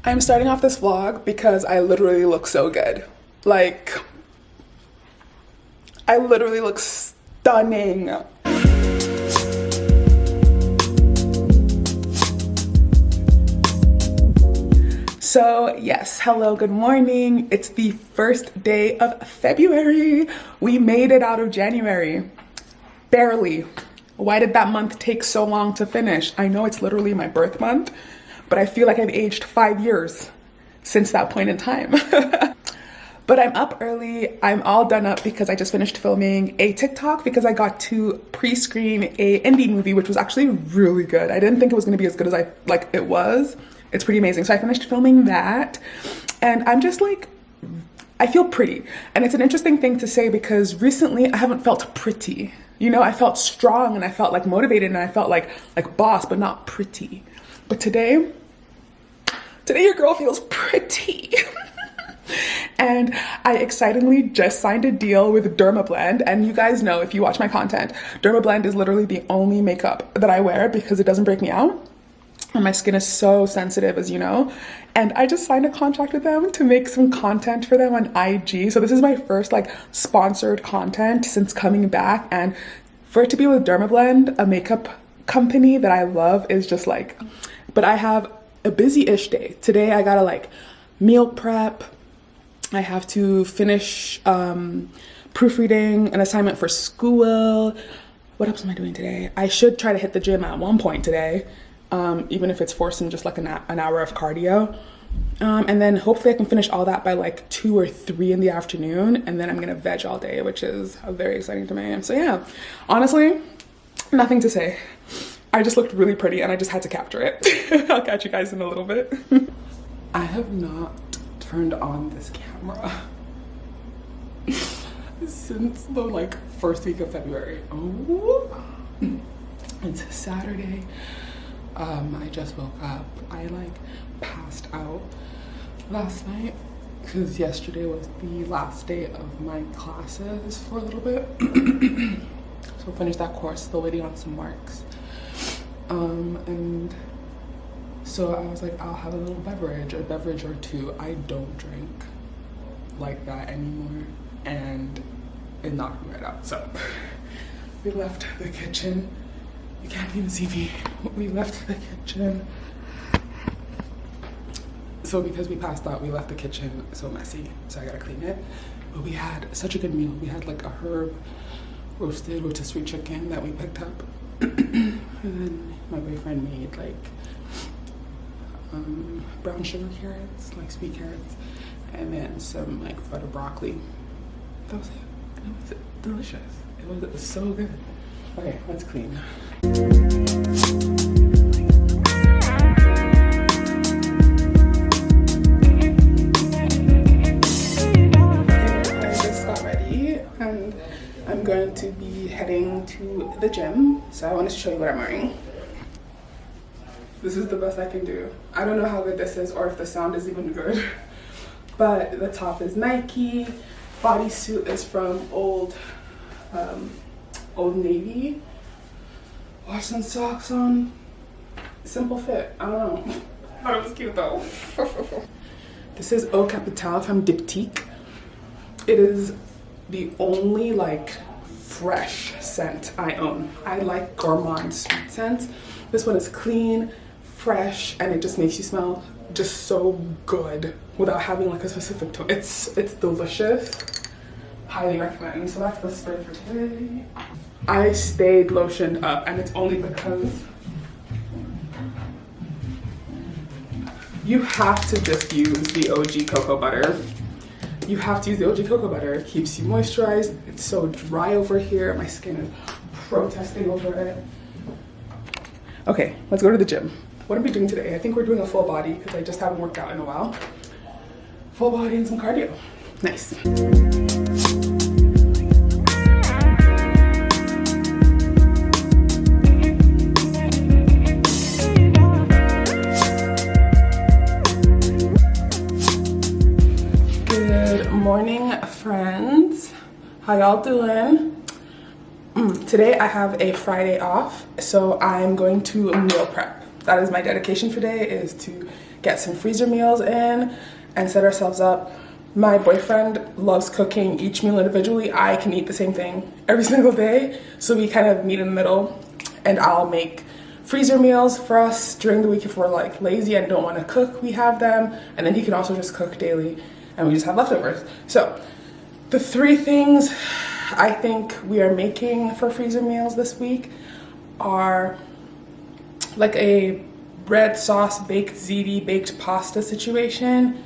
I'm starting off this vlog because I literally look so good. Like, I literally look stunning. So yes, hello, good morning. It's the first day of February. We made it out of January. Barely. Why did that month take so long to finish? I know it's literally my birth month, but I feel like I've aged 5 years since that point in time. But I'm up early. I'm all done up because I just finished filming a TikTok because I got to pre-screen a indie movie, which was actually really good. I didn't think it was gonna be as good as it was. It's pretty amazing. So I finished filming that and I'm just like, I feel pretty. And it's an interesting thing to say because recently I haven't felt pretty. You know, I felt strong and I felt like motivated and I felt like boss, but not pretty. But today your girl feels pretty. And I excitedly just signed a deal with Dermablend. And you guys know, if you watch my content, Dermablend is literally the only makeup that I wear because it doesn't break me out. And my skin is so sensitive, as you know. And I just signed a contract with them to make some content for them on IG. So this is my first like sponsored content since coming back. And for it to be with Dermablend, a makeup company that I love, is just like, but I have a busy-ish day. Today I gotta like meal prep. I have to finish proofreading an assignment for school. What else am I doing today? I should try to hit the gym at one point today, even if it's forcing just like an hour of cardio. And then hopefully I can finish all that by like 2 or 3 in the afternoon. And then I'm gonna veg all day, which is very exciting to me. So yeah, honestly, nothing to say. I just looked really pretty and I just had to capture it. I'll catch you guys in a little bit. I have not turned on this camera since the like first week of February. Oh, it's Saturday. I just woke up. I like passed out last night because yesterday was the last day of my classes for a little bit. So finished that course, still waiting on some marks. And so I was like, I'll have a beverage or two. I don't drink like that anymore, and it knocked me right out. So we left the kitchen. You can't even see me. We left the kitchen. So because we passed out, we left the kitchen so messy. So I gotta clean it. But we had such a good meal. We had like a herb roasted rotisserie chicken that we picked up. And then my boyfriend made like brown sugar carrots, like sweet carrots, and then some like butter broccoli. That was it. It was delicious. It was so good. Okay, let's clean. I just got ready and I'm going to be heading to the gym. So I wanted to show you what I'm wearing. This is the best I can do. I don't know how good this is or if the sound is even good. But the top is Nike. Bodysuit is from Old Navy. Wash some socks on. Simple fit. I don't know. I thought it was cute though. This is Eau Capitale from Diptyque. It is the only like fresh scent I own. I like gourmand sweet scents. This one is clean, fresh, and it just makes you smell just so good without having like a specific tone. It's delicious. Highly recommend. So that's the spray for today. I stayed lotioned up, and it's only because you have to just use the OG cocoa butter. You have to use the OG cocoa butter. It keeps you moisturized. It's so dry over here. My skin is protesting over it. Okay, let's go to the gym. What are we doing today? I think we're doing a full body because I just haven't worked out in a while. Full body and some cardio. Nice. Good morning, friends. How y'all doing? Today I have a Friday off, so I'm going to meal prep. That is my dedication for today, is to get some freezer meals in and set ourselves up. My boyfriend loves cooking each meal individually. I can eat the same thing every single day. So we kind of meet in the middle, and I'll make freezer meals for us during the week if we're like lazy and don't want to cook. We have them, and then he can also just cook daily and we just have leftovers. So the three things I think we are making for freezer meals this week are like a red sauce baked ziti baked pasta situation,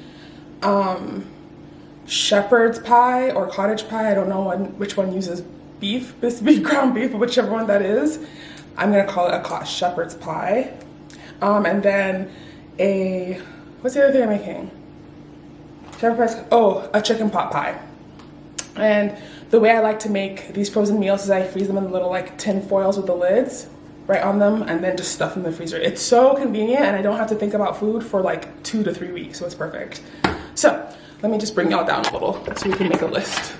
shepherd's pie or cottage pie. I don't know which one uses beef, this beef ground beef, but whichever one that is, I'm gonna call it a shepherd's pie. And then what's the other thing I'm making? Shepherd's pie, a chicken pot pie. And the way I like to make these frozen meals is I freeze them in the little like tin foils with the lids right on them and then just stuff in the freezer. It's so convenient and I don't have to think about food for like 2 to 3 weeks, so it's perfect. So let me just bring y'all down a little so we can make a list.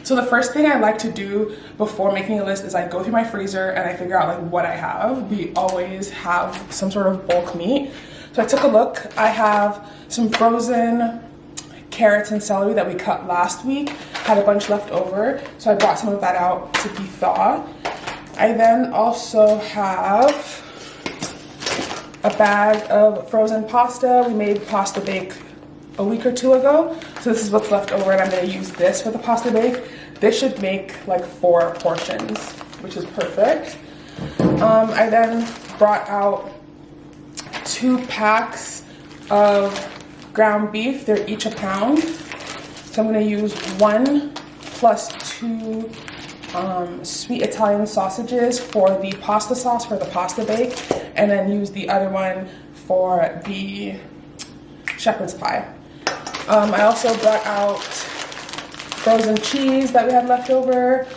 So the first thing I like to do before making a list is I go through my freezer and I figure out like what I have. We always have some sort of bulk meat. So I took a look. I have some frozen carrots and celery that we cut last week. Had a bunch left over, so I brought some of that out to be-thaw. I then also have a bag of frozen pasta. We made pasta bake a week or 2 ago, so this is what's left over, and I'm going to use this for the pasta bake. This should make like 4 portions, which is perfect. I then brought out 2 packs of ground beef. They're each a pound, so I'm going to use 1 plus 2 sweet Italian sausages for the pasta sauce for the pasta bake, and then use the other one for the shepherd's pie. I also brought out frozen cheese that we had left over.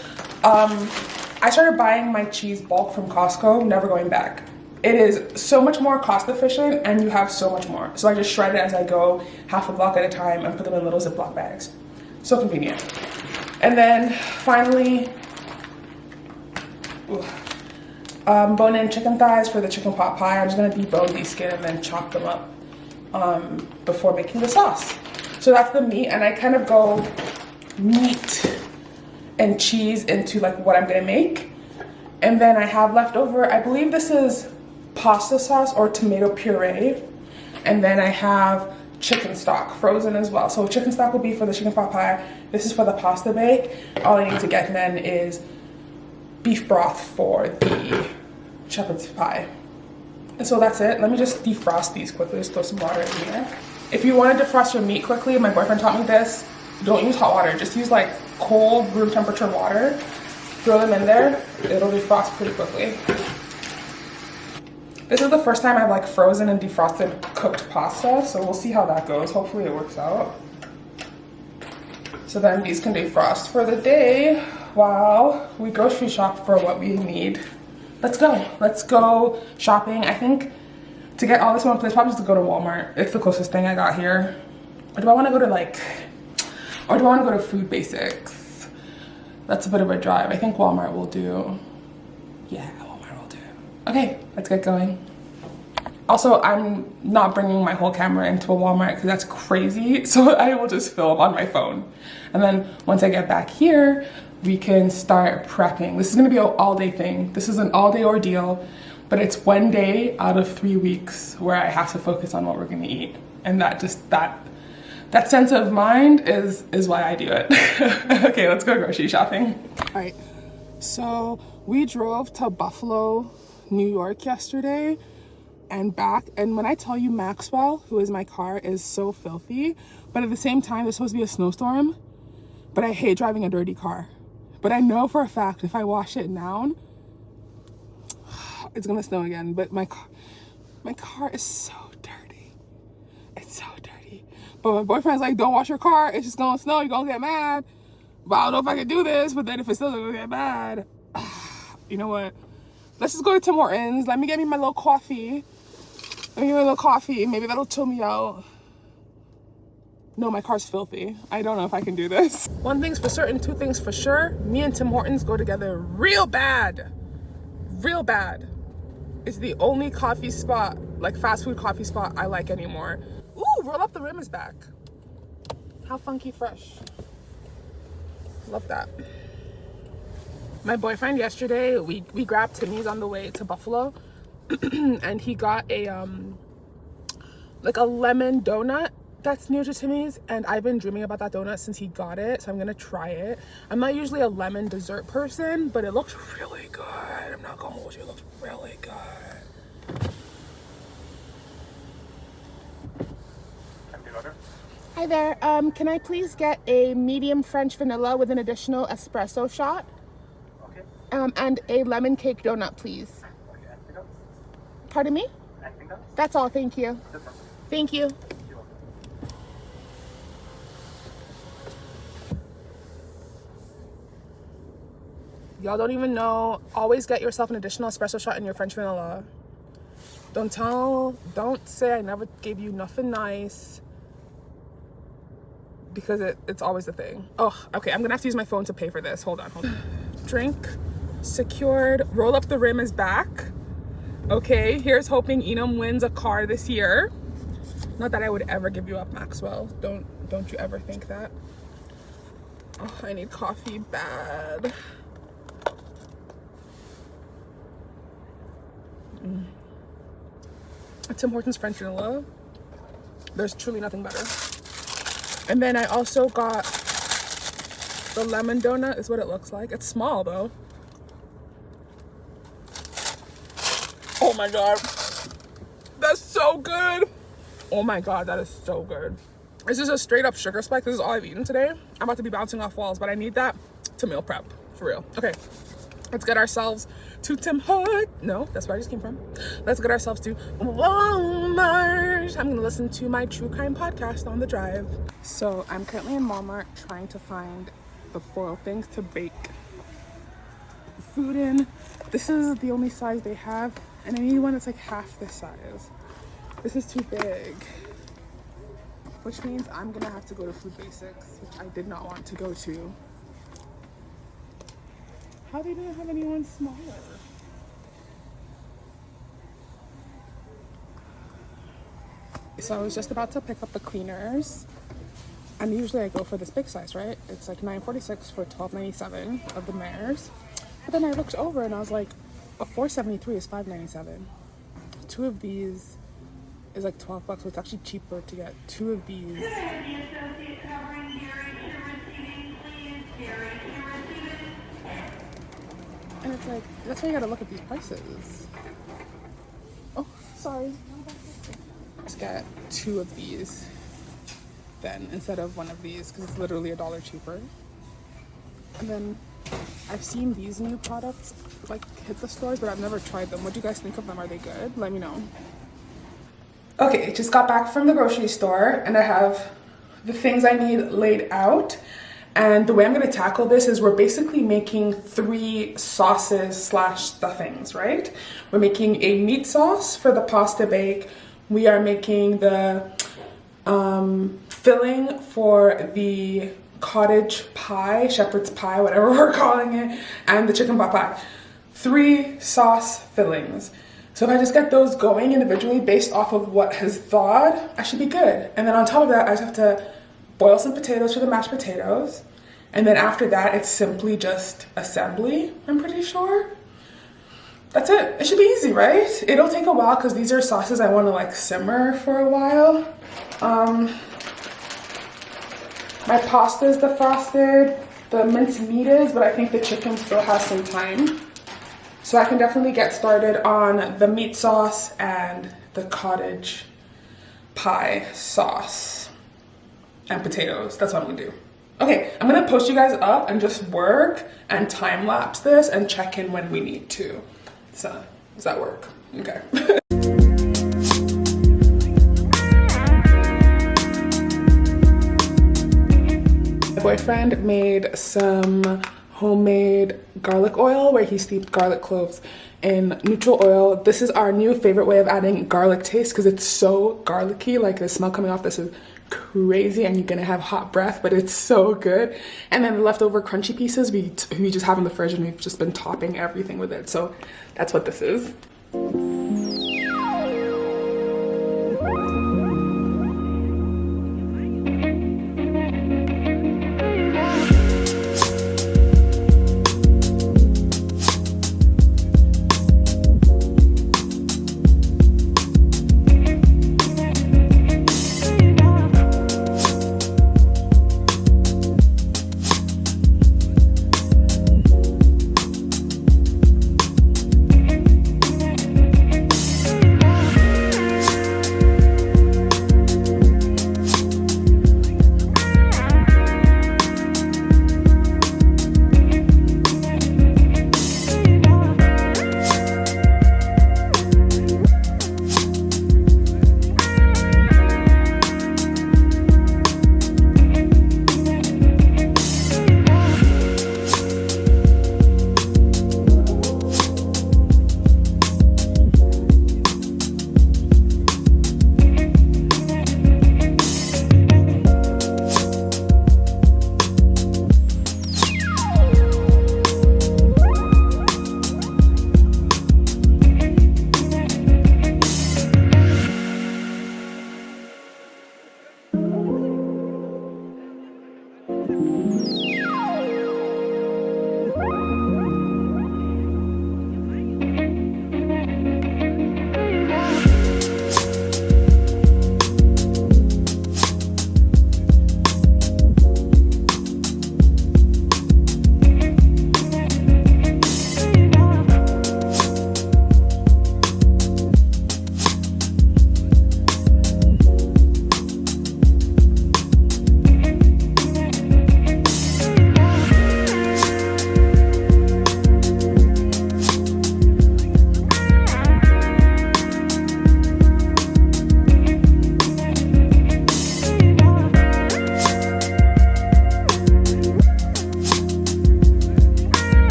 I started buying my cheese bulk from Costco, never going back. It is so much more cost efficient and you have so much more. So I just shred it as I go, half a block at a time, and put them in little Ziploc bags. So convenient. And then finally, bone-in chicken thighs for the chicken pot pie. I'm just gonna debone these skin and then chop them up before making the sauce. So that's the meat, and I kind of go meat and cheese into like what I'm gonna make. And then I have left over, I believe this is pasta sauce or tomato puree. And then I have chicken stock frozen as well. So chicken stock will be for the chicken pot pie. This is for the pasta bake. All I need to get then is beef broth for the shepherd's pie. And so that's it. Let me just defrost these quickly. Just throw some water in here. If you want to defrost your meat quickly, my boyfriend taught me this. Don't use hot water. Just use like cold room temperature water. Throw them in there. It'll defrost pretty quickly. This is the first time I've like frozen and defrosted cooked pasta, so we'll see how that goes. Hopefully it works out. So then these can defrost for the day while we grocery shop for what we need. Let's go shopping. I think to get all this in one place, probably just to go to Walmart. It's the closest thing I got here. Or do I want to go to Food Basics? That's a bit of a drive. I think Walmart will do. Yeah, Walmart will do. Okay, let's get going. Also, I'm not bringing my whole camera into a Walmart because that's crazy. So I will just film on my phone. And then once I get back here, we can start prepping. This is gonna be an all-day thing. This is an all-day ordeal, but it's 1 day out of 3 weeks where I have to focus on what we're gonna eat. And that sense of mind is why I do it. Okay, let's go grocery shopping. All right, so we drove to Buffalo, New York yesterday and back. And when I tell you Maxwell, who is my car, is so filthy, but at the same time, there's supposed to be a snowstorm, but I hate driving a dirty car. But I know for a fact if I wash it down, it's gonna snow again. But my car is so dirty. It's so dirty. But my boyfriend's like, don't wash your car. It's just gonna snow. You're gonna get mad. But I don't know if I can do this. But then if it's still gonna get mad, you know what? Let's just go to Tim Hortons. Let me get me my little coffee. Maybe that'll chill me out. No, my car's filthy. I don't know if I can do this. One thing's for certain, 2 things for sure. Me and Tim Hortons go together real bad. Real bad. It's the only coffee spot like fast food coffee spot I like anymore. Ooh, roll up the rim is back. How funky fresh. Love that. My boyfriend yesterday, we grabbed Timmy's on the way to Buffalo and he got a like a lemon donut that's new to Timmy's, and I've been dreaming about that donut since he got it, so I'm gonna try it. I'm not usually a lemon dessert person, but it looks really good. I'm not gonna hold you, it looks really good. Hi there, can I please get a medium French vanilla with an additional espresso shot? Okay. And a lemon cake donut, please. Okay, anything else? Pardon me? Anything else? That's all, thank you. Thank you. You're welcome. Y'all don't even know. Always get yourself an additional espresso shot in your French vanilla. Don't say I never gave you nothing nice. Because it's always the thing. Oh, okay, I'm gonna have to use my phone to pay for this. Hold on. Drink secured. Roll up the rim is back. Okay, here's hoping Enum wins a car this year. Not that I would ever give you up, Maxwell. Don't you ever think that. Oh, I need coffee bad. Tim Hortons French vanilla. There's truly nothing better. And then I also got the lemon donut, is what it looks like. It's small though. Oh my god. That's so good. Oh my god, that is so good. This is a straight up sugar spike. This is all I've eaten today. I'm about to be bouncing off walls, but I need that to meal prep, for real. Okay, let's get ourselves to Tim Hort. No, that's where I just came from. Let's get ourselves to Walmart. I'm gonna listen to my true crime podcast on the drive. So I'm currently in Walmart trying to find the foil things to bake food in. This is the only size they have, and I need one that's like half this size. This is too big, which means I'm gonna have to go to Food Basics, which I did not want to go to. How they didn't have anyone smaller? So I was just about to pick up the cleaners, and usually I go for this big size, right? It's like $9.46 for $12.97 of the Mares. But then I looked over and I was like, a $4.73 is $5.97. Two of these is like $12, so it's actually cheaper to get two of these. And it's like, that's why you gotta look at these prices. Oh, sorry. Let's get two of these then instead of one of these, because it's literally $1 cheaper. And then I've seen these new products like hit the stores, but I've never tried them. What do you guys think of them? Are they good? Let me know. Okay, just got back from the grocery store and I have the things I need laid out. And the way I'm gonna tackle this is we're basically making 3 sauces slash stuffings, right? We're making a meat sauce for the pasta bake. We are making the filling for the cottage pie, shepherd's pie, whatever we're calling it, and the chicken pot pie. 3 sauce fillings. So if I just get those going individually based off of what has thawed, I should be good. And then on top of that, I just have to boil some potatoes for the mashed potatoes. And then after that, it's simply just assembly, I'm pretty sure. That's it. It should be easy, right? It'll take a while because these are sauces I want to like simmer for a while. My pasta is defrosted, the minced meat is, but I think the chicken still has some time. So I can definitely get started on the meat sauce and the cottage pie sauce and potatoes. That's what I'm gonna do. Okay, I'm gonna post you guys up and just work and time lapse this and check in when we need to. So, does that work? Okay. My boyfriend made some homemade garlic oil where he steeped garlic cloves in neutral oil. This is our new favorite way of adding garlic taste because it's so garlicky. Like the smell coming off this is crazy and you're gonna have hot breath, but it's so good. And then the leftover crunchy pieces we just have in the fridge and we've just been topping everything with it. So that's what this is.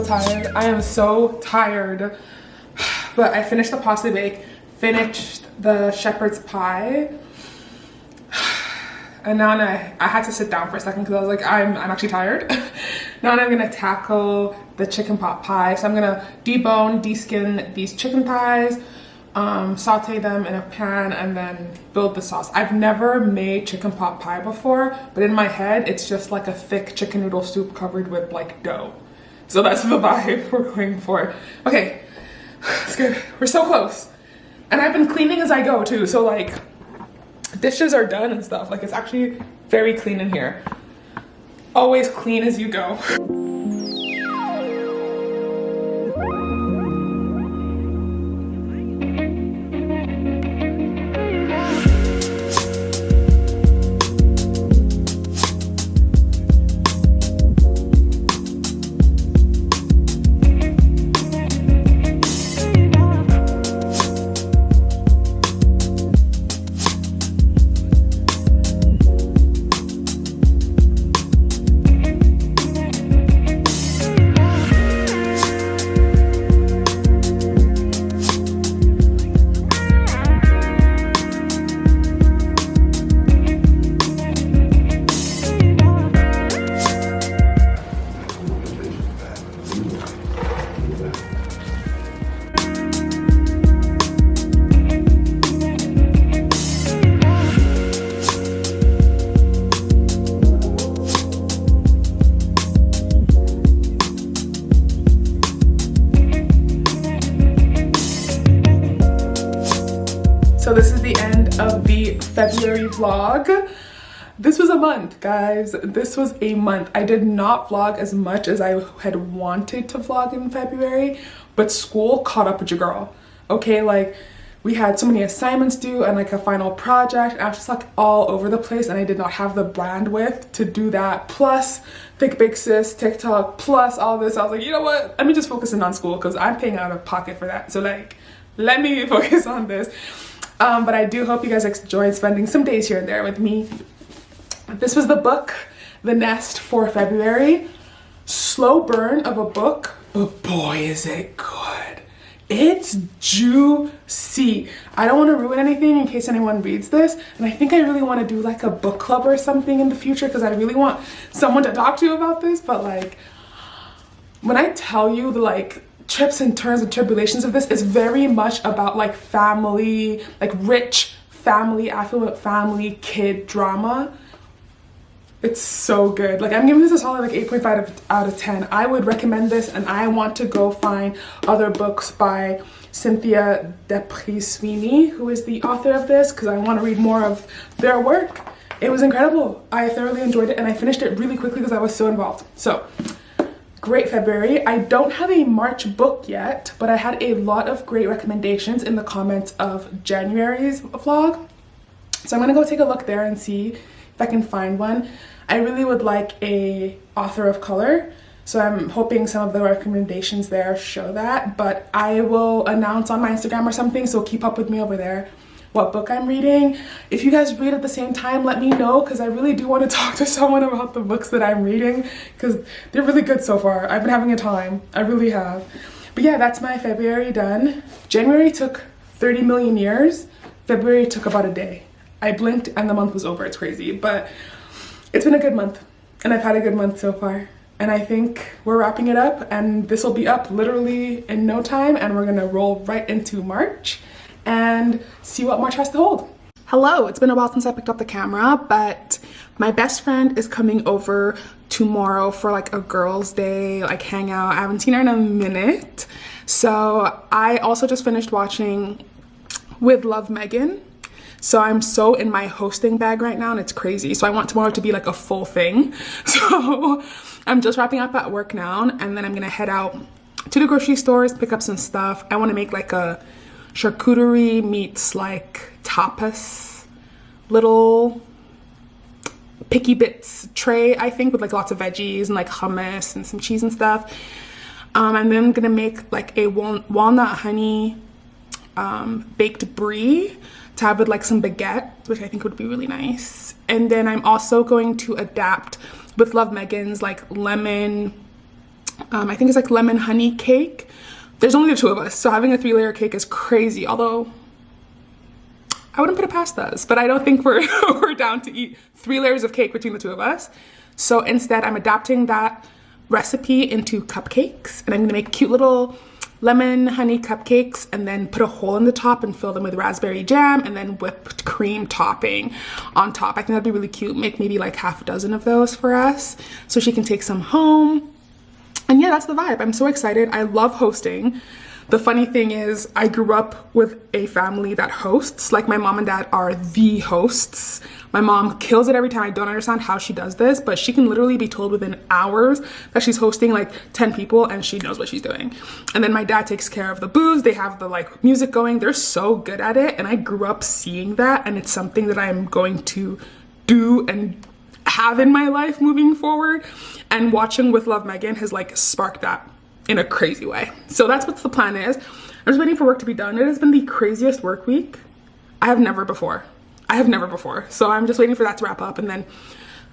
tired. I am so tired. But I finished the pasta bake, finished the shepherd's pie. And now I had to sit down for a second because I was like, I'm actually tired. Now I'm gonna tackle the chicken pot pie. So I'm gonna debone, deskin these chicken thighs, saute them in a pan, and then build the sauce. I've never made chicken pot pie before, but in my head, it's just like a thick chicken noodle soup covered with like dough. So that's the vibe we're going for. Okay, it's good. We're so close. And I've been cleaning as I go too, so like, dishes are done and stuff. Like, it's actually very clean in here. Always clean as you go. So this is the end of the February vlog. This was a month, guys. This was a month. I did not vlog as much as I had wanted to vlog in February, but school caught up with your girl. Okay, like we had so many assignments due and like a final project, and I was just like all over the place, and I did not have the bandwidth to do that. Plus Thick Big Sis, TikTok, plus all this. I was like, you know what? Let me just focus in on school because I'm paying out of pocket for that. So like, let me focus on this. But I do hope you guys enjoyed spending some days here and there with me. This was the book, The Nest, for February. Slow burn of a book, but boy is it good. It's juicy. I don't want to ruin anything in case anyone reads this, and I think I really want to do like a book club or something in the future because I really want someone to talk to about this. But like, when I tell you the like trips and turns and tribulations of this, is very much about like family, like rich family, affluent family, kid drama. It's so good. Like, I'm giving this a solid like 8.5 out of 10. I would recommend this, and I want to go find other books by Cynthia Depri-Sweeney, who is the author of this, because I want to read more of their work. It was incredible. I thoroughly enjoyed it, and I finished it really quickly because I was so involved. So great February. I don't have a March book yet, but I had a lot of great recommendations in the comments of January's vlog. So I'm gonna go take a look there and see if I can find one. I really would like a author of color, so I'm hoping some of the recommendations there show that, but I will announce on my Instagram or something, so keep up with me over there what book I'm reading. If you guys read at the same time, let me know, because I really do want to talk to someone about the books that I'm reading, because they're really good so far. I've been having a time. I really have. But yeah, that's my February done. January took 30 million years. February took about a day. I blinked and the month was over. It's crazy, but it's been a good month, and I've had a good month so far. And I think we're wrapping it up, and this will be up literally in no time, and we're gonna roll right into March and see what March has to hold. Hello, it's been a while since I picked up the camera, but my best friend is coming over tomorrow for like a girls' day, like hangout. I haven't seen her in a minute. So I also just finished watching With Love Megan. So I'm so in my hosting bag right now, and it's crazy. So I want tomorrow to be like a full thing. So I'm just wrapping up at work now, and then I'm gonna head out to the grocery stores, pick up some stuff. I wanna make like a charcuterie meets like tapas little picky bits tray, I think, with like lots of veggies and like hummus and some cheese and stuff. And then I'm gonna make like a walnut honey baked brie to have with like some baguette, which I think would be really nice. And then I'm also going to adapt With Love Megan's like lemon I think it's like lemon honey cake. There's only the two of us, so having a 3-layer cake is crazy, although I wouldn't put it past us, but I don't think we're, we're down to eat 3 layers of cake between the two of us. So instead, I'm adapting that recipe into cupcakes, and I'm gonna make cute little lemon honey cupcakes and then put a hole in the top and fill them with raspberry jam and then whipped cream topping on top. I think that'd be really cute. Make maybe like half a dozen of those for us so she can take some home. And yeah, that's the vibe. I'm so excited. I love hosting. The funny thing is I grew up with a family that hosts. Like my mom and dad are the hosts. My mom kills it every time. I don't understand how she does this, but she can literally be told within hours that she's hosting like 10 people and she knows what she's doing. And then my dad takes care of the booze. They have the like music going. They're so good at it. And I grew up seeing that, and it's something that I'm going to do and have in my life moving forward. And watching With Love Megan has like sparked that in a crazy way. So that's what the plan is. I'm just waiting for work to be done. It has been the craziest work week I have never before. So I'm just waiting for that to wrap up, and then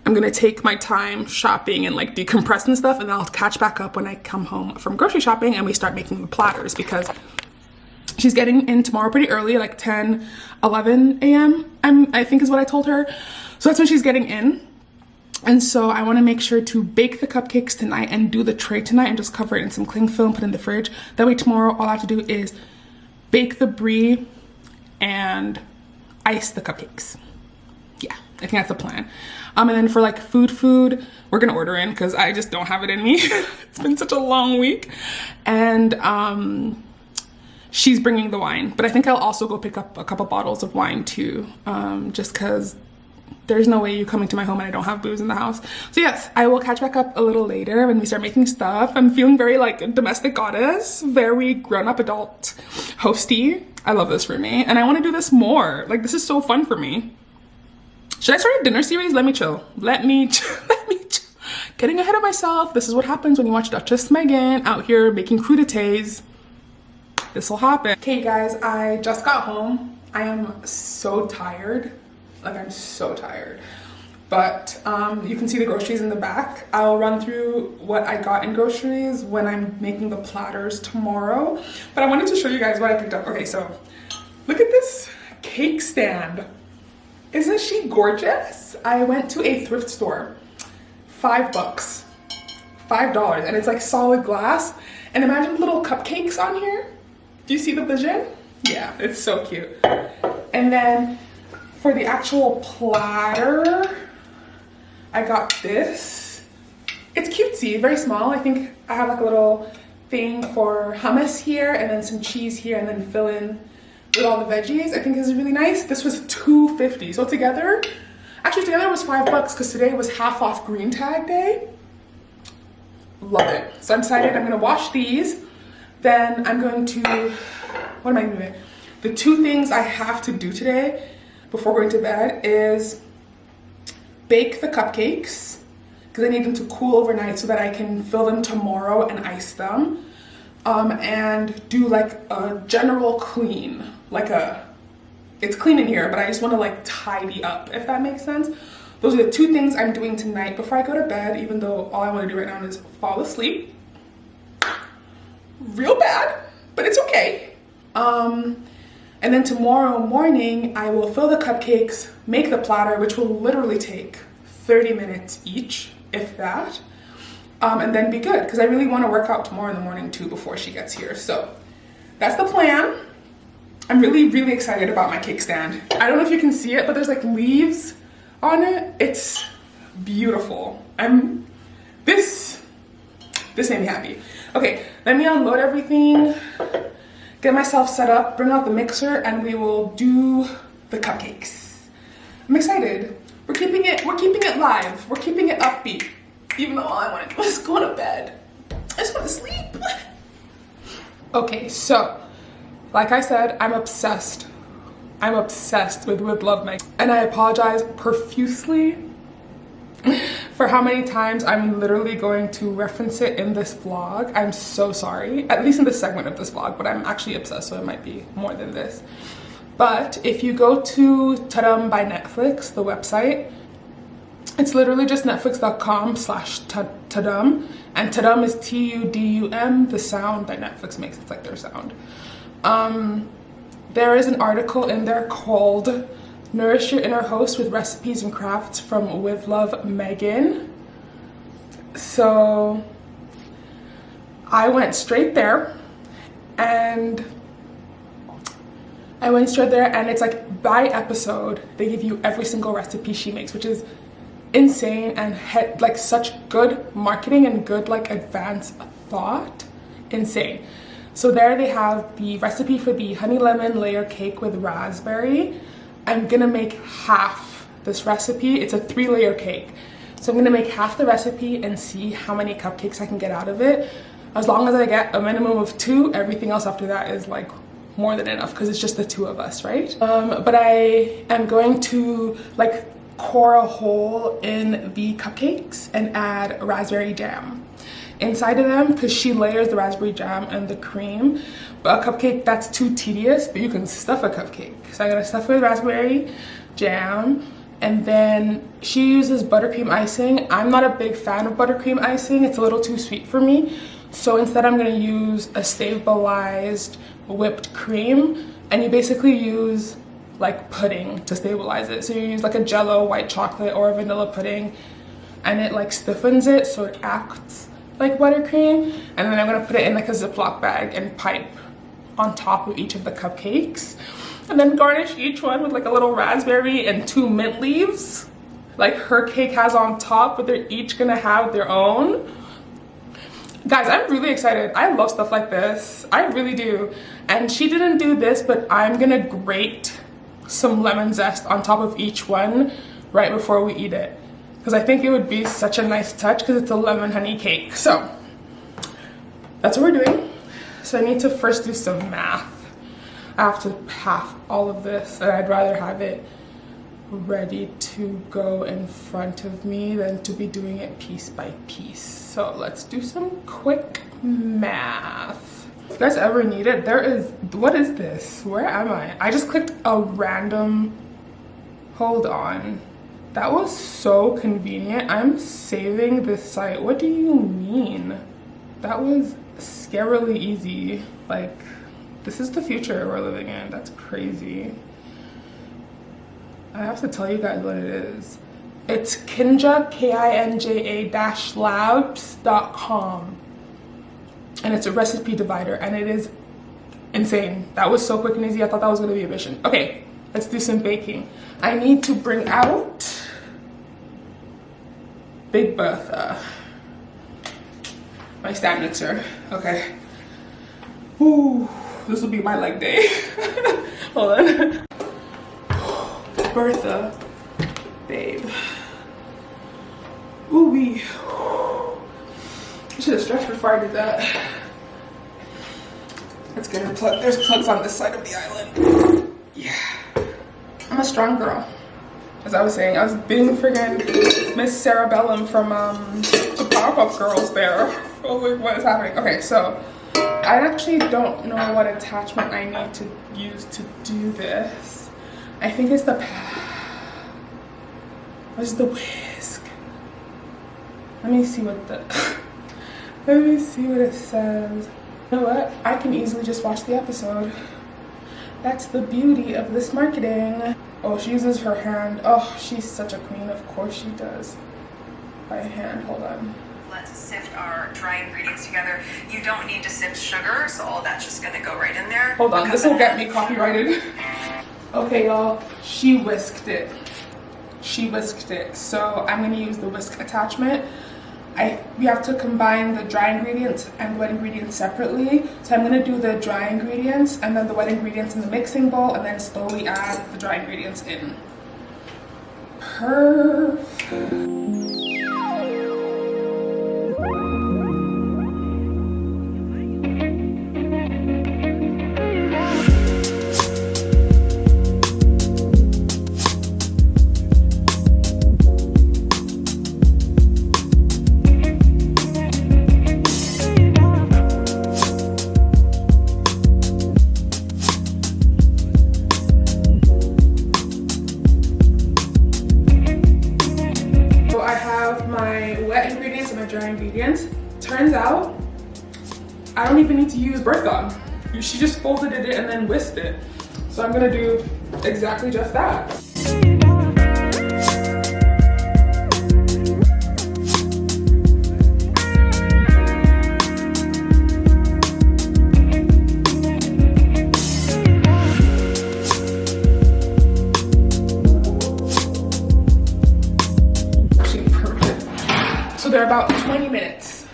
I'm gonna take my time shopping and like decompress and stuff, and then I'll catch back up when I come home from grocery shopping and we start making the platters, because she's getting in tomorrow pretty early, like 10, 11 a.m. I think is what I told her. So that's when she's getting in. And so I want to make sure to bake the cupcakes tonight and do the tray tonight and just cover it in some cling film, put it in the fridge. That way tomorrow all I have to do is bake the brie and ice the cupcakes. Yeah, I think that's the plan. And then for like food, we're gonna order in because I just don't have it in me. It's been such a long week. And she's bringing the wine, but I think I'll also go pick up a couple bottles of wine too, just because there's no way you come into my home and I don't have booze in the house. So yes, I will catch back up a little later when we start making stuff. I'm feeling very like domestic goddess, very grown-up adult hosty. I love this for me, and I want to do this more. Like, this is so fun for me. Should I start a dinner series? Let me chill. Let me chill. Getting ahead of myself. This is what happens when you watch Duchess Megan out here making crudités. This will happen. Okay guys, I just got home. I am so tired. Like, I'm so tired. But you can see the groceries in the back. I'll run through what I got in groceries when I'm making the platters tomorrow. But I wanted to show you guys what I picked up. Okay, so look at this cake stand. Isn't she gorgeous? I went to a thrift store. $5. $5. And it's like solid glass. And imagine little cupcakes on here. Do you see the vision? Yeah, it's so cute. And then for the actual platter, I got this. It's cutesy, very small. I think I have like a little thing for hummus here and then some cheese here and then fill in with all the veggies. I think this is really nice. This was $2.50. So together it was $5 because today was half off green tag day. Love it. So I'm excited. I'm gonna wash these. Then I'm going to, what am I doing? The 2 things I have to do today before going to bed is bake the cupcakes because I need them to cool overnight so that I can fill them tomorrow and ice them, and do like a general clean, it's clean in here, but I just want to like tidy up, if that makes sense. Those are the 2 things I'm doing tonight before I go to bed, even though all I want to do right now is fall asleep real bad, but it's okay. And then tomorrow morning, I will fill the cupcakes, make the platter, which will literally take 30 minutes each, if that, and then be good, because I really want to work out tomorrow in the morning too before she gets here. So that's the plan. I'm really, really excited about my cake stand. I don't know if you can see it, but there's like leaves on it. It's beautiful. This made me happy. Okay, let me unload everything, get myself set up, bring out the mixer, and we will do the cupcakes. I'm excited. We're keeping it live. We're keeping it upbeat. Even though all I want to do is go to bed. I just want to sleep. Okay, so, like I said, I'm obsessed. I'm obsessed with Love Meg. And I apologize profusely for how many times I'm literally going to reference it in this vlog. I'm so sorry, at least in this segment of this vlog, but I'm actually obsessed, so it might be more than this. But if you go to Tadum by Netflix, the website, it's literally just netflix.com/Tadum, And Tudum is Tudum, the sound that Netflix makes. It's like their sound. There is an article in there called Nourish Your Inner Host with Recipes and Crafts from With Love Megan. So I went straight there and it's like by episode they give you every single recipe she makes, which is insane and like such good marketing and good like advanced thought. Insane. So there they have the recipe for the honey lemon layer cake with raspberry. I'm gonna make half this recipe. It's a 3-layer cake. So I'm gonna make half the recipe and see how many cupcakes I can get out of it. As long as I get a minimum of 2, everything else after that is like more than enough because it's just the 2 of us, right? But I am going to like core a hole in the cupcakes and add raspberry jam inside of them because she layers the raspberry jam and the cream. But a cupcake, that's too tedious, but you can stuff a cupcake. So I'm gonna stuff it with raspberry jam, and then she uses buttercream icing. I'm not a big fan of buttercream icing. It's a little too sweet for me. So instead I'm gonna use a stabilized whipped cream, and you basically use like pudding to stabilize it. So you use like a Jello white chocolate or a vanilla pudding, and it like stiffens it so it acts like buttercream. And then I'm gonna put it in like a Ziploc bag and pipe on top of each of the cupcakes, and then garnish each one with like a little raspberry and 2 mint leaves like her cake has on top, but they're each gonna have their own. Guys, I'm really excited. I love stuff like this. I really do. And she didn't do this, but I'm gonna grate some lemon zest on top of each one right before we eat it, because I think it would be such a nice touch because it's a lemon honey cake. So that's what we're doing. So I need to first do some math. I have to half all of this, and I'd rather have it ready to go in front of me than to be doing it piece by piece. So let's do some quick math. If you guys ever need it, what is this? Where am I? I just clicked a random, hold on. That was so convenient. I'm saving this site. What do you mean? That was scarily easy. Like, this is the future we're living in. That's crazy. I have to tell you guys what it is. It's Kinja, KINJA-labs.com. And it's a recipe divider, and it is insane. That was so quick and easy. I thought that was gonna be a mission. Okay, let's do some baking. I need to bring out Big Bertha, my stand mixer. Okay. Ooh, this will be my leg day. Hold on. Bertha, babe. Ooh wee. I should have stretched before I did that. Let's get her plug. There's plugs on this side of the island. Yeah. I'm a strong girl. As I was saying, I was being friggin' Miss Sarah Bellum from the Powerpuff Girls there. Oh, like, what is happening? Okay, so I actually don't know what attachment I need to use to do this. I think it's the what's the whisk? Let me see what let me see what it says. You know what? I can easily just watch the episode. That's the beauty of this marketing. Oh, she uses her hand. Oh, she's such a queen. Of course she does. By hand. Hold on. Let's sift our dry ingredients together. You don't need to sift sugar, so all that's just gonna go right in there. Hold on, this will get me copyrighted. Okay, y'all, she whisked it. She whisked it. So I'm gonna use the whisk attachment. We have to combine the dry ingredients and wet ingredients separately. So I'm gonna do the dry ingredients and then the wet ingredients in the mixing bowl, and then slowly add the dry ingredients in. Perfect. I don't even need to use birth gum. She just folded it and then whisked it. So I'm gonna do exactly just that. Actually, perfect. So they're about 20 minutes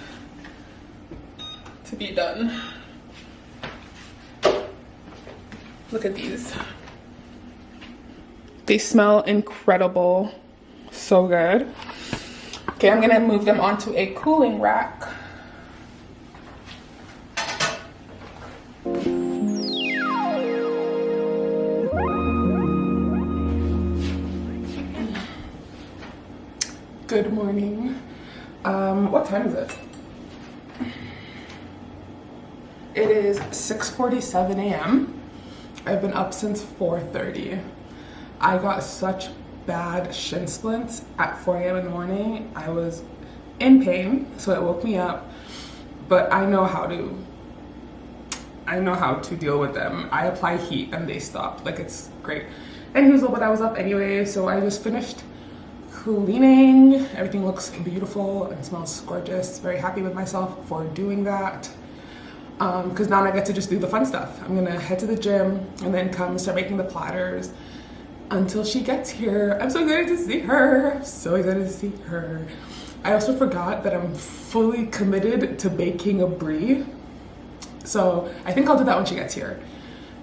to be done. Look at these. They smell incredible. So good. Okay, I'm gonna move them onto a cooling rack. Good morning. What time is it? It is 6:47 a.m. I've been up since 4:30. I got such bad shin splints at 4 a.m. in the morning. I was in pain, so it woke me up. But I know how to deal with them. I apply heat and they stop. Like, it's great. Anyways, but I was up anyway, so I just finished cleaning. Everything looks beautiful and smells gorgeous. Very happy with myself for doing that. Because now I get to just do the fun stuff. I'm gonna head to the gym and then come and start making the platters until she gets here. I'm so excited to see her. I'm so excited to see her. I also forgot that I'm fully committed to baking a brie. So I think I'll do that when she gets here.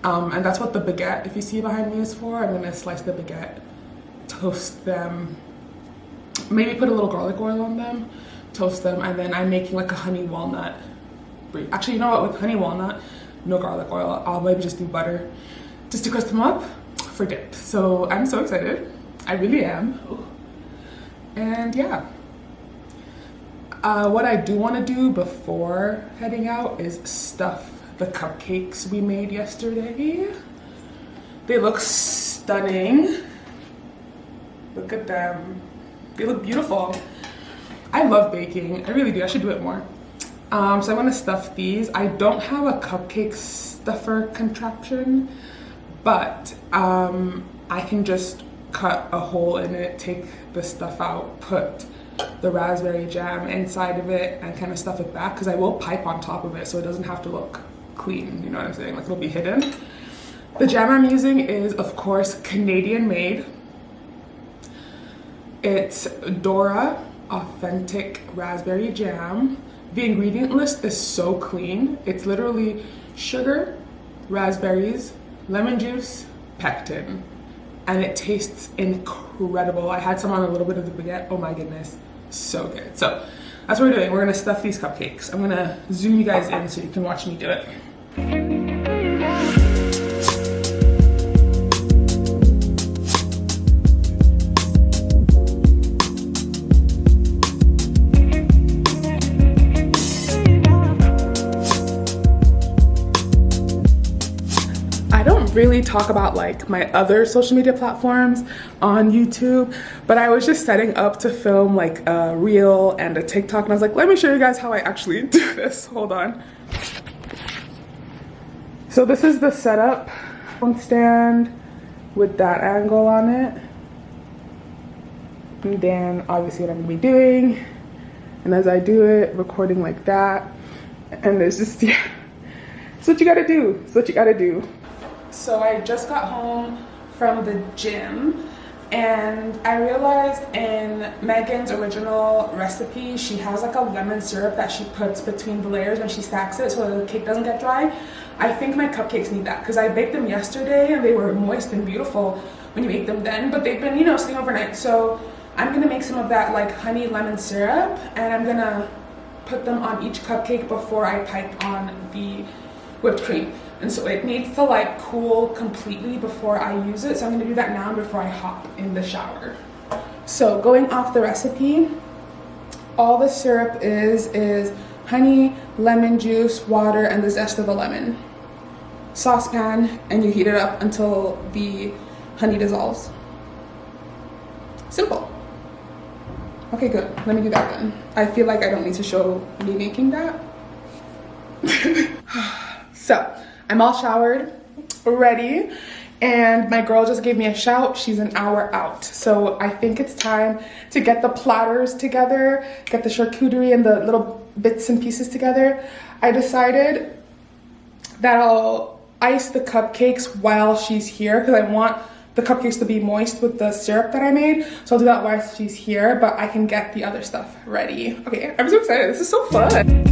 And that's what the baguette, if you see behind me, is for. I'm gonna slice the baguette, toast them, maybe put a little garlic oil on them, toast them, and then I'm making like a honey walnut brie. Actually, you know what, with honey walnut, no garlic oil, I'll maybe just do butter just to crust them up for dip. So I'm so excited. I really am. And yeah. What I do want to do before heading out is stuff the cupcakes we made yesterday. They look stunning. Look at them. They look beautiful. I love baking. I really do. I should do it more. So I'm gonna stuff these. I don't have a cupcake stuffer contraption, but I can just cut a hole in it, take the stuff out, put the raspberry jam inside of it, and kind of stuff it back, because I will pipe on top of it so it doesn't have to look clean, you know what I'm saying? Like, it'll be hidden. The jam I'm using is, of course, Canadian made. It's Dora Authentic Raspberry Jam. The ingredient list is so clean. It's literally sugar, raspberries, lemon juice, pectin, and it tastes incredible. I had some on a little bit of the baguette. Oh my goodness, so good. So that's what we're doing. We're gonna stuff these cupcakes. I'm gonna zoom you guys in so you can watch me do it. Really talk about like my other social media platforms on YouTube, but I was just setting up to film like a reel and a TikTok, and I was like, let me show you guys how I actually do this. Hold on. So this is the setup. Phone stand with that angle on it, and then obviously what I'm gonna be doing, and as I do it, recording like that, and there's just, yeah, it's what you gotta do. It's what you gotta do. So I just got home from the gym, and I realized in Megan's original recipe, she has like a lemon syrup that she puts between the layers when she stacks it so the cake doesn't get dry. I think my cupcakes need that, because I baked them yesterday and they were moist and beautiful when you make them then, but they've been, you know, sitting overnight. So I'm gonna make some of that like honey lemon syrup, and I'm gonna put them on each cupcake before I pipe on the whipped cream. And so it needs to like cool completely before I use it. So I'm gonna do that now before I hop in the shower. So going off the recipe, all the syrup is honey, lemon juice, water, and the zest of a lemon. Saucepan, and you heat it up until the honey dissolves. Simple. Okay, good. Let me do that then. I feel like I don't need to show me making that. So I'm all showered, ready, and my girl just gave me a shout. She's an hour out. So I think it's time to get the platters together, get the charcuterie and the little bits and pieces together. I decided that I'll ice the cupcakes while she's here because I want the cupcakes to be moist with the syrup that I made. So I'll do that while she's here, but I can get the other stuff ready. Okay, I'm so excited. This is so fun.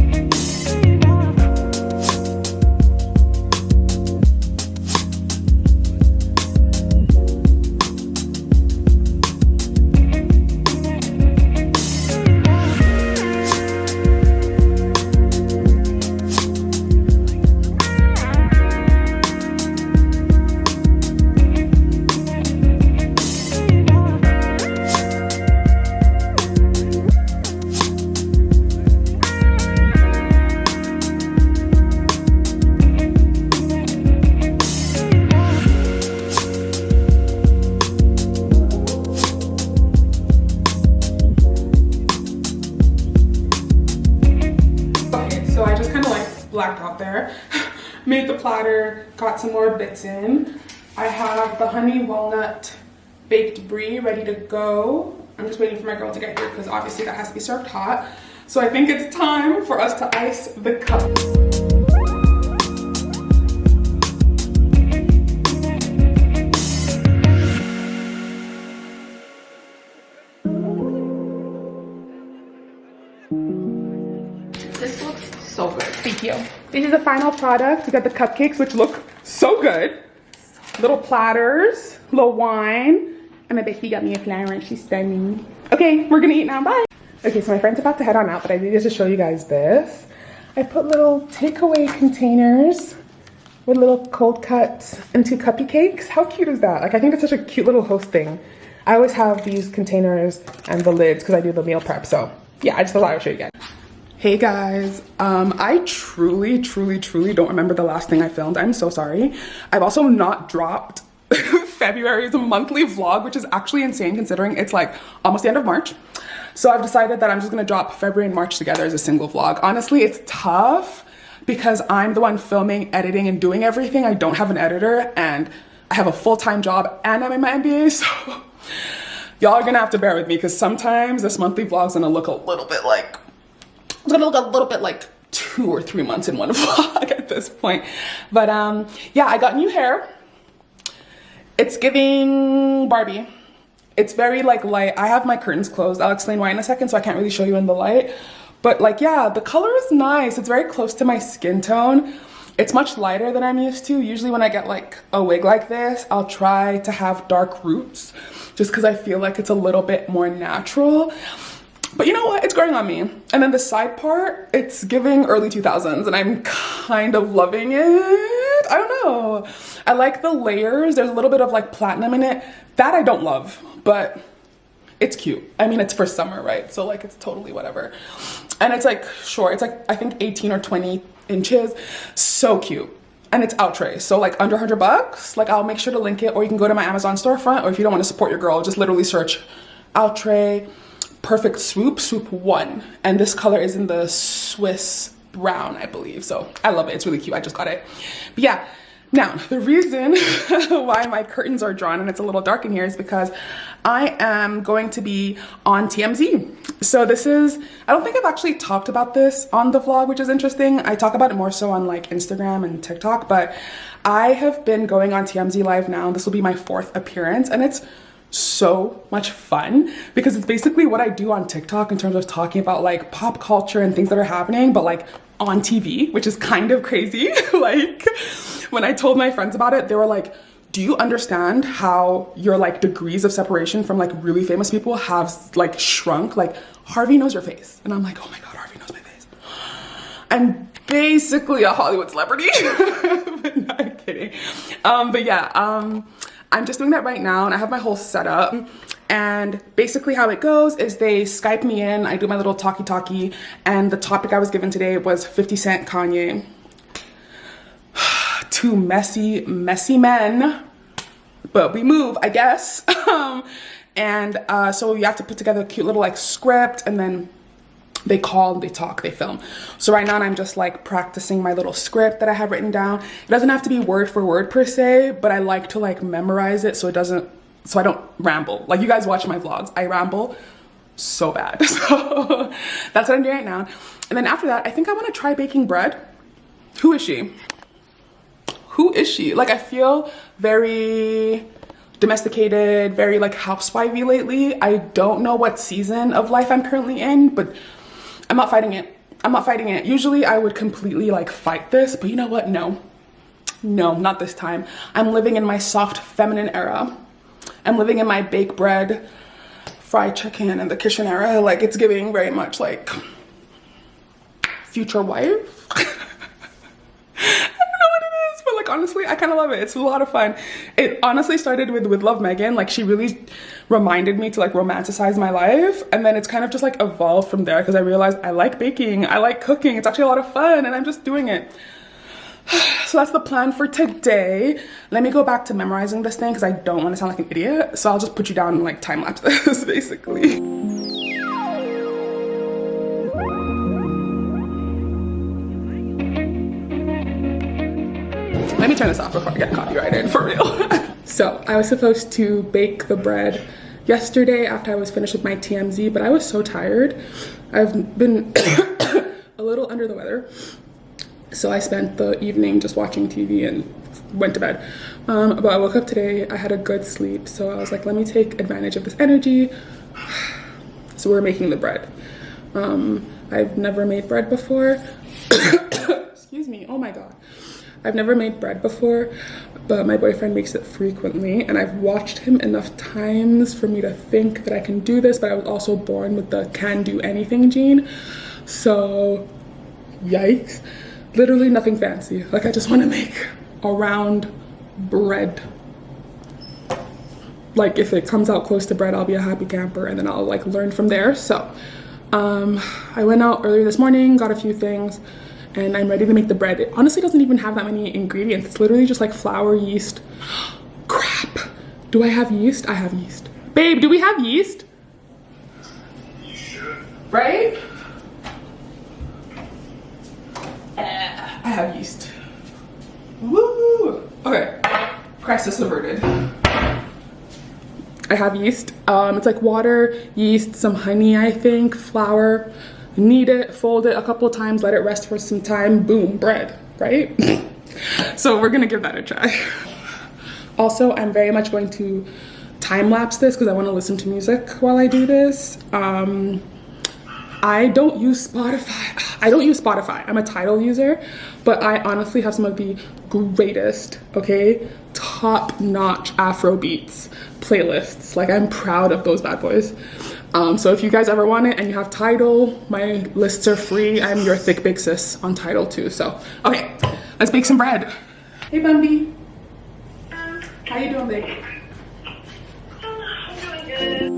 Blacked out there. Made the platter, got some more bits in. I have the honey walnut baked brie ready to go. I'm just waiting for my girl to get here because obviously that has to be served hot. So I think it's time for us to ice the cups. This looks so good. Thank you. This is the final product. We got the cupcakes, which look so good. Little platters, little wine. And I bet she got me a flower and she's stunning. Okay, we're gonna eat now, bye. Okay, so my friend's about to head on out, but I needed to show you guys this. I put little takeaway containers with little cold cuts into cupcakes. How cute is that? Like, I think it's such a cute little host thing. I always have these containers and the lids because I do the meal prep. So yeah, I just thought I would show you guys. Hey guys, I truly don't remember the last thing I filmed. I'm so sorry. I've also not dropped February's monthly vlog, which is actually insane considering it's like almost the end of March. So I've decided that I'm just gonna drop February and March together as a single vlog. Honestly, it's tough because I'm the one filming, editing, and doing everything. I don't have an editor and I have a full-time job and I'm in my MBA, so y'all are gonna have to bear with me because sometimes this monthly vlog's gonna look a little bit like, it's gonna look a little bit like 2 or 3 months in one vlog at this point. But yeah, I got new hair. It's giving Barbie. It's very like light. I have my curtains closed. I'll explain why in a second, so I can't really show you in the light. But like, yeah, the color is nice. It's very close to my skin tone. It's much lighter than I'm used to. Usually when I get like a wig like this, I'll try to have dark roots just because I feel like it's a little bit more natural. But you know what? It's growing on me. And then the side part, it's giving early 2000s and I'm kind of loving it. I don't know. I like the layers. There's a little bit of like platinum in it. That I don't love, but it's cute. I mean, it's for summer, right? So like it's totally whatever. And it's like short. It's like, I think 18 or 20 inches. So cute. And it's outre. So like under $100. Like I'll make sure to link it, or you can go to my Amazon storefront, or if you don't want to support your girl, just literally search outre perfect swoop 1, and this color is in the Swiss brown, I believe. So I love it. It's really cute. I just got it. But yeah, now the reason why my curtains are drawn and it's a little dark in here is because I am going to be on TMZ. So this is, I don't think I've actually talked about this on the vlog, which is interesting. I talk about it more so on like Instagram and TikTok, but I have been going on TMZ live now. This will be my 4th appearance and it's so much fun because it's basically what I do on TikTok in terms of talking about like pop culture and things that are happening, but like on TV, which is kind of crazy. Like when I told my friends about it, they were like, do you understand how your like degrees of separation from like really famous people have like shrunk? Like Harvey knows your face. And I'm like, oh my God, Harvey knows my face. I'm basically a Hollywood celebrity. But no, I'm kidding. But yeah, I'm just doing that right now and I have my whole setup. And basically how it goes is they Skype me in, I do my little talkie, and the topic I was given today was 50 Cent, Kanye. Two messy men, but we move, I guess. So you have to put together a cute little like script and then They call, they talk, they film. So right now I'm just like practicing my little script that I have written down. It doesn't have to be word for word per se, but I like to like memorize it so I don't ramble. Like you guys watch my vlogs, I ramble so bad. So that's what I'm doing right now. And then after that, I think I want to try baking bread. Who is she? Who is she? Like I feel very domesticated, very like housewifey lately. I don't know what season of life I'm currently in, but I'm not fighting it. I'm not fighting it. Usually I would completely like fight this, but you know what? No, not this time. I'm living in my soft feminine era. I'm living in my bake bread, fried chicken in the kitchen era. Like it's giving very much like future wife. But like honestly, I kind of love it. It's a lot of fun. It honestly started with Love Megan. Like she really reminded me to like romanticize my life, and then it's kind of just like evolved from there because I realized I like baking, I like cooking. It's actually a lot of fun, and I'm just doing it. So that's the plan for today. Let me go back to memorizing this thing because I don't want to sound like an idiot. So I'll just put you down and like time lapse this basically. Let me turn this off before I get copyrighted, for real. So I was supposed to bake the bread yesterday after I was finished with my TMZ, but I was so tired. I've been a little under the weather. So I spent the evening just watching TV and went to bed. But I woke up today, I had a good sleep. So I was like, let me take advantage of this energy. So we're making the bread. I've never made bread before. Excuse me, oh my God. I've never made bread before, but my boyfriend makes it frequently, and I've watched him enough times for me to think that I can do this, but I was also born with the can do anything gene. So, yikes. Literally nothing fancy. Like I just want to make a round bread. Like if it comes out close to bread, I'll be a happy camper, and then I'll like learn from there. So, I went out earlier this morning, got a few things, and I'm ready to make the bread. It honestly doesn't even have that many ingredients. It's literally just like flour, yeast. Crap. Do I have yeast? I have yeast. Babe, do we have yeast? You should. Right? I have yeast. Woo! Okay. Crisis averted. I have yeast. It's like water, yeast, some honey, I think, flour. Knead it, fold it a couple of times, let it rest for some time, boom, bread, right? So we're gonna give that a try. Also, I'm very much going to time lapse this because I want to listen to music while I do this. I don't use Spotify. I'm a Tidal user, but I honestly have some of the greatest, okay, top-notch Afro beats playlists. Like I'm proud of those bad boys. So if you guys ever want it and you have Tidal, my lists are free. I'm your thick big sis on Tidal too. So, okay, let's bake some bread. Hey, Bambi. How you doing, babe? I'm doing good.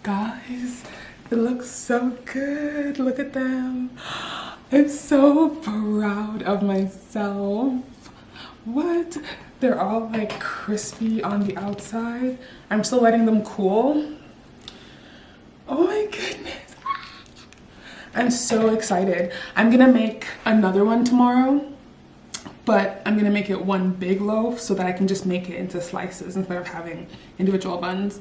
Guys, it looks so good. Look at them. I'm so proud of myself. What? They're all like crispy on the outside. I'm still letting them cool. Oh my goodness. I'm so excited. I'm gonna make another one tomorrow. but I'm gonna make it one big loaf so that I can just make it into slices instead of having individual buns.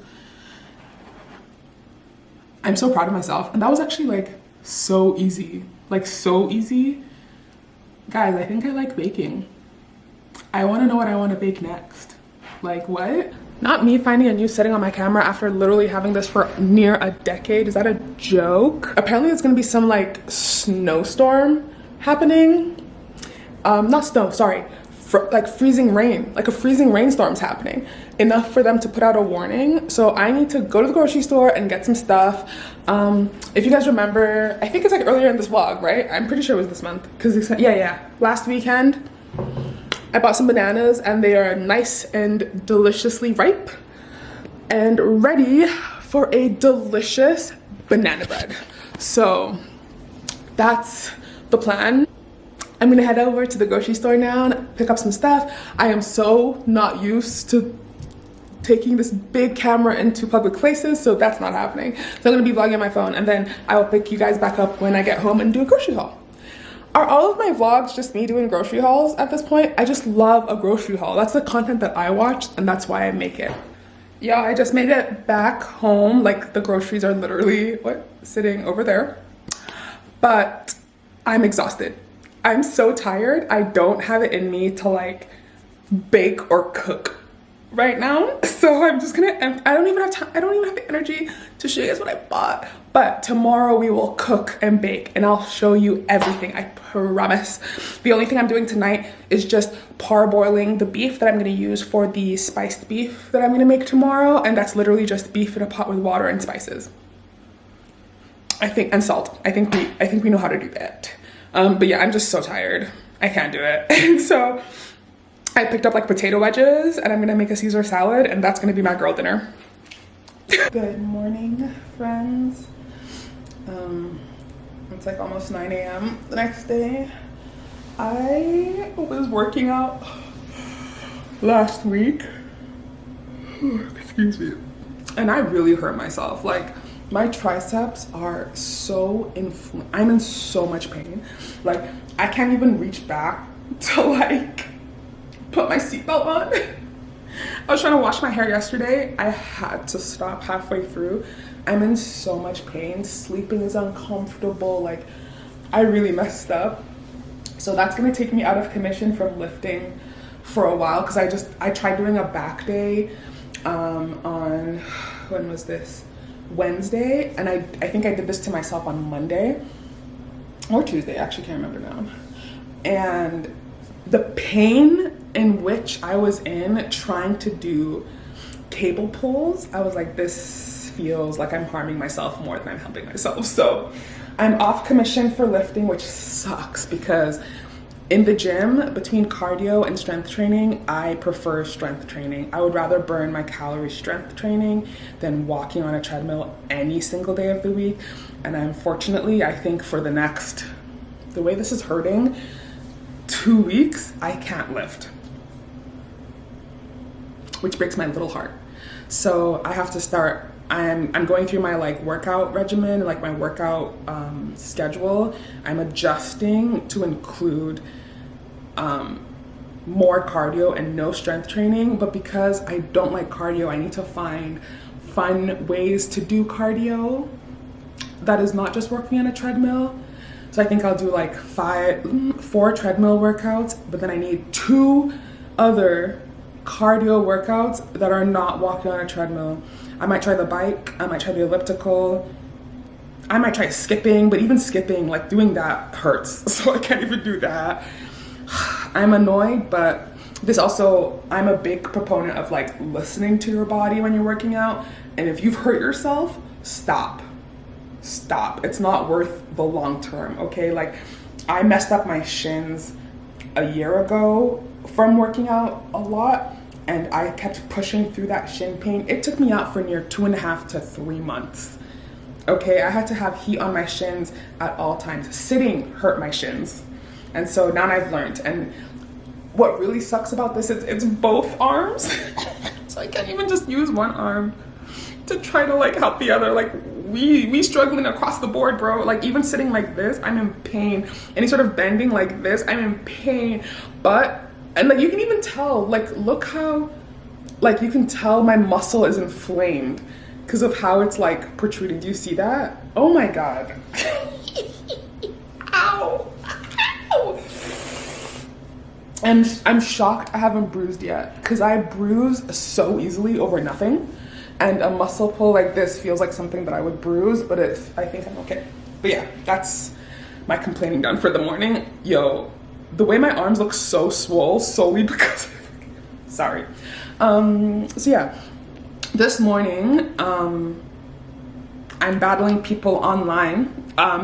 I'm so proud of myself. And that was actually like so easy. Like so easy. Guys, I think I like baking. I wanna know what I wanna bake next. Like what? Not me finding a new setting on my camera after literally having this for near a decade. Is that a joke? Apparently there's gonna be some like snowstorm happening. Not snow, sorry. Like freezing rain, like a freezing rainstorm's happening. Enough for them to put out a warning. So I need to go to the grocery store and get some stuff. If you guys remember, I think it's like earlier in this vlog, right? I'm pretty sure it was this month. Cause yeah. Last weekend, I bought some bananas and they are nice and deliciously ripe and ready for a delicious banana bread. So that's the plan. I'm gonna head over to the grocery store now and pick up some stuff. I am so not used to taking this big camera into public places, so that's not happening. So I'm gonna be vlogging on my phone and then I will pick you guys back up when I get home and do a grocery haul. Are all of my vlogs just me doing grocery hauls at this point? I just love a grocery haul. That's the content that I watch and that's why I make it. Yeah, I just made it back home. Like the groceries are literally, sitting over there. But I'm exhausted. I'm so tired. I don't have it in me to like bake or cook right now. So I'm just gonna, I don't even have time. I don't even have the energy to show you guys what I bought. But tomorrow we will cook and bake and I'll show you everything, I promise. The only thing I'm doing tonight is just parboiling the beef that I'm gonna use for the spiced beef that I'm gonna make tomorrow. And that's literally just beef in a pot with water and spices. And salt. I think we know how to do that. But yeah, I'm just so tired. I can't do it. So I picked up like potato wedges and I'm gonna make a Caesar salad and that's gonna be my girl dinner. Good morning, friends. It's like almost 9 a.m. the next day. I was working out last week. Excuse me. And I really hurt myself. Like my triceps are so inflamed. I'm in so much pain. Like I can't even reach back to like put my seatbelt on. I was trying to wash my hair yesterday. I had to stop halfway through. I'm in so much pain. Sleeping is uncomfortable. Like I really messed up. So that's gonna take me out of commission from lifting for a while because I tried doing a back day on, when was this? Wednesday, and I think I did this to myself on Monday or Tuesday, I actually can't remember now. And the pain in which I was in trying to do cable pulls, I was like, this feels like I'm harming myself more than I'm helping myself. So I'm off commission for lifting, which sucks because in the gym, between cardio and strength training, I prefer strength training. I would rather burn my calorie strength training than walking on a treadmill any single day of the week. And unfortunately, I think for the way this is hurting, 2 weeks, I can't lift, which breaks my little heart. So I have to start, I'm going through my like workout regimen, like my workout schedule. I'm adjusting to include more cardio and no strength training. But because I don't like cardio, I need to find fun ways to do cardio that is not just working on a treadmill. So I think I'll do like 4 treadmill workouts, but then I need 2 other cardio workouts that are not walking on a treadmill. I might try the bike, I might try the elliptical, I might try skipping, but even skipping, like doing that hurts. So I can't even do that. I'm annoyed, but this also, I'm a big proponent of like listening to your body when you're working out. And if you've hurt yourself, stop. It's not worth the long term, okay? Like I messed up my shins a year ago from working out a lot and I kept pushing through that shin pain. It took me out for near 2.5 to 3 months. Okay, I had to have heat on my shins at all times. Sitting hurt my shins. And so now I've learned. And what really sucks about this is it's both arms. So I can't even just use one arm to try to like help the other. Like we struggling across the board, bro. Like even sitting like this, I'm in pain. Any sort of bending like this, I'm in pain. And like you can even tell, like look how, like you can tell my muscle is inflamed because of how it's like protruding. Do you see that? Oh my God. Ow. Ow. And I'm shocked I haven't bruised yet because I bruise so easily over nothing. And a muscle pull like this feels like something that I would bruise, but I think I'm okay. But yeah, that's my complaining done for the morning. Yo, the way my arms look so swole solely because sorry. So yeah, this morning, I'm battling people online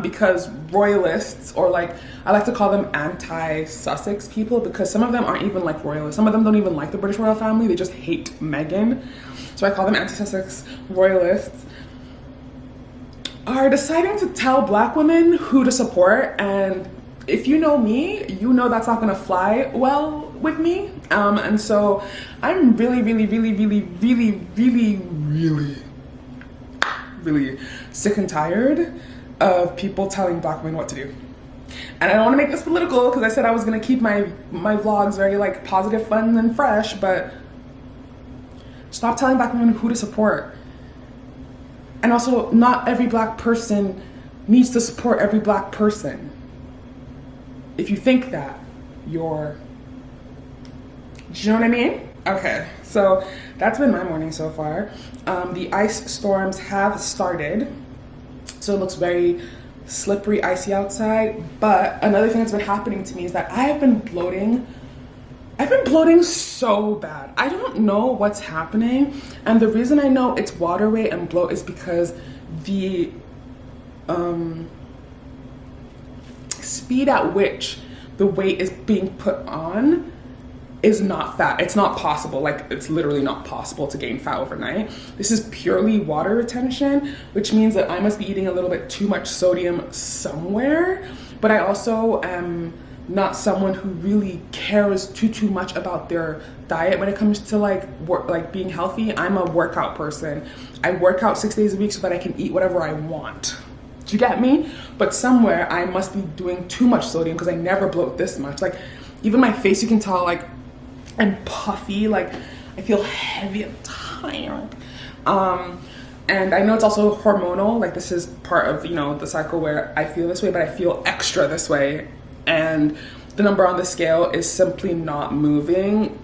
because royalists, or like I like to call them anti-Sussex people, because some of them aren't even like royalists. Some of them don't even like the British royal family. They just hate Meghan. So I call them anti-Sussex royalists, are deciding to tell Black women who to support. And if you know me, you know that's not gonna fly well with me. And so I'm really sick and tired of people telling Black women what to do. And I don't want to make this political because I said I was going to keep my vlogs very like positive, fun, and fresh, but stop telling Black women who to support. And also, not every Black person needs to support every Black person. If you think that, you're... Do you know what I mean? Okay, so that's been my morning so far. The ice storms have started, so it looks very slippery, icy outside. But another thing that's been happening to me is that I have been bloating. I've been bloating so bad. I don't know what's happening. And the reason I know it's water weight and bloat is because the speed at which the weight is being put on is not fat. It's not possible. Like, it's literally not possible to gain fat overnight. This is purely water retention, which means that I must be eating a little bit too much sodium somewhere. But I also am not someone who really cares too much about their diet when it comes to like work, like being healthy. I'm a workout person. I work out 6 days a week so that I can eat whatever I want. Do you get me? But somewhere I must be doing too much sodium because I never bloat this much. Like, even my face, you can tell, like, I'm puffy, like I feel heavy and tired. And I know it's also hormonal, like this is part of, you know, the cycle where I feel this way, but I feel extra this way. And the number on the scale is simply not moving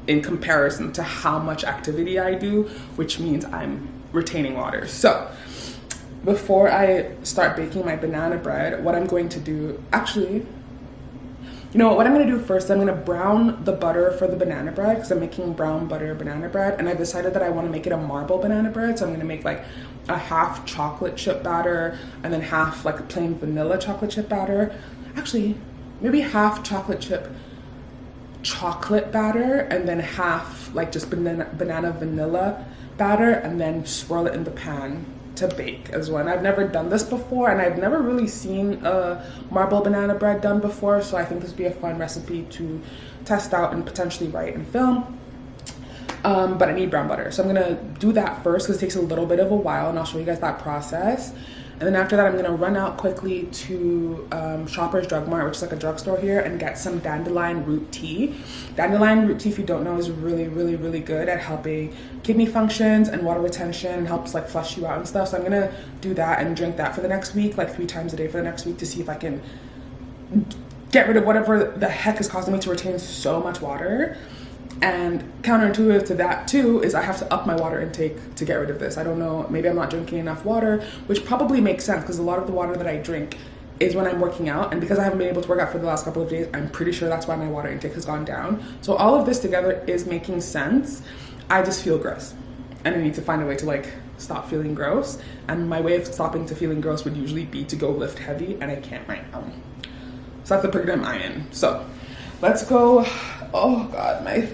in comparison to how much activity I do, which means I'm retaining water. So before I start baking my banana bread, what I'm going to do, actually, you know what I'm gonna do first, I'm gonna brown the butter for the banana bread because I'm making brown butter banana bread, and I've decided that I want to make it a marble banana bread. So I'm gonna make like a half chocolate chip batter and then half like a plain vanilla chocolate chip batter. Actually, maybe half chocolate chip chocolate batter and then half like just banana vanilla batter, and then swirl it in the pan to bake as well. And I've never done this before, and I've never really seen a marble banana bread done before, so I think this would be a fun recipe to test out and potentially write and film. But I need brown butter, so I'm gonna do that first because it takes a little bit of a while, and I'll show you guys that process. And then after that, I'm gonna run out quickly to Shoppers Drug Mart, which is like a drugstore here, and get some dandelion root tea. Dandelion root tea, if you don't know, is really good at helping kidney functions and water retention, and helps like flush you out and stuff. So I'm gonna do that and drink that for the next week, like 3 times a day for the next week, to see if I can get rid of whatever the heck is causing me to retain so much water. And counterintuitive to that too is I have to up my water intake to get rid of this. I don't know, maybe I'm not drinking enough water, which probably makes sense because a lot of the water that I drink is when I'm working out, and because I haven't been able to work out for the last couple of days, I'm pretty sure that's why my water intake has gone down. So all of this together is making sense. I just feel gross, and I need to find a way to like stop feeling gross. And my way of stopping to feeling gross would usually be to go lift heavy, and I can't right now. So that's the predicament I'm in. So let's go. Oh God, my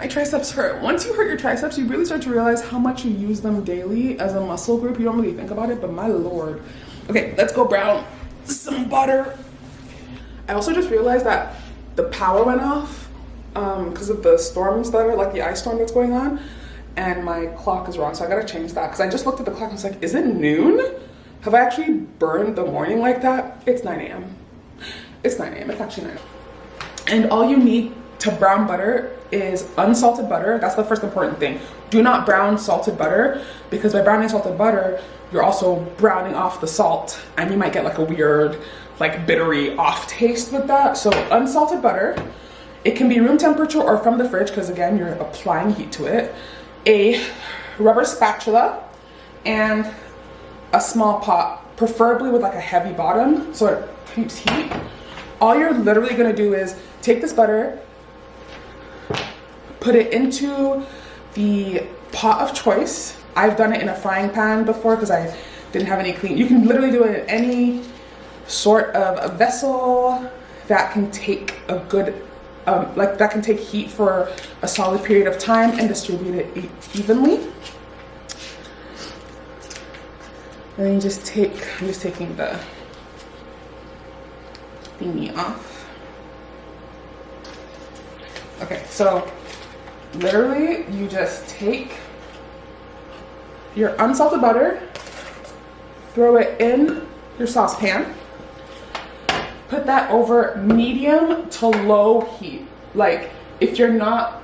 triceps hurt. Once you hurt your triceps, you really start to realize how much you use them daily as a muscle group. You don't really think about it, but my Lord. Okay, let's go brown some butter. I also just realized that the power went off because of the storms that are like the ice storm that's going on. and my clock is wrong, so I gotta change that because I just looked at the clock and was like, is it noon? Have I actually burned the morning like that? It's 9 a.m. It's 9 a.m. It's actually 9 a.m. And all you need to brown butter is unsalted butter. That's the first important thing. Do not brown salted butter, because by browning salted butter, you're also browning off the salt and you might get like a weird, like bittery off taste with that. So unsalted butter, it can be room temperature or from the fridge, because again, you're applying heat to it. A rubber spatula and a small pot, preferably with like a heavy bottom so it keeps heat. All you're literally gonna do is take this butter, put it into the pot of choice. I've done it in a frying pan before because I didn't have any clean. You can literally do it in any sort of a vessel that can take a good, that can take heat for a solid period of time, and distribute it evenly. And then you just take, I'm just taking the thingy off. Okay, so literally you just take your unsalted butter, throw it in your saucepan, put that over medium to low heat. Like, if you're not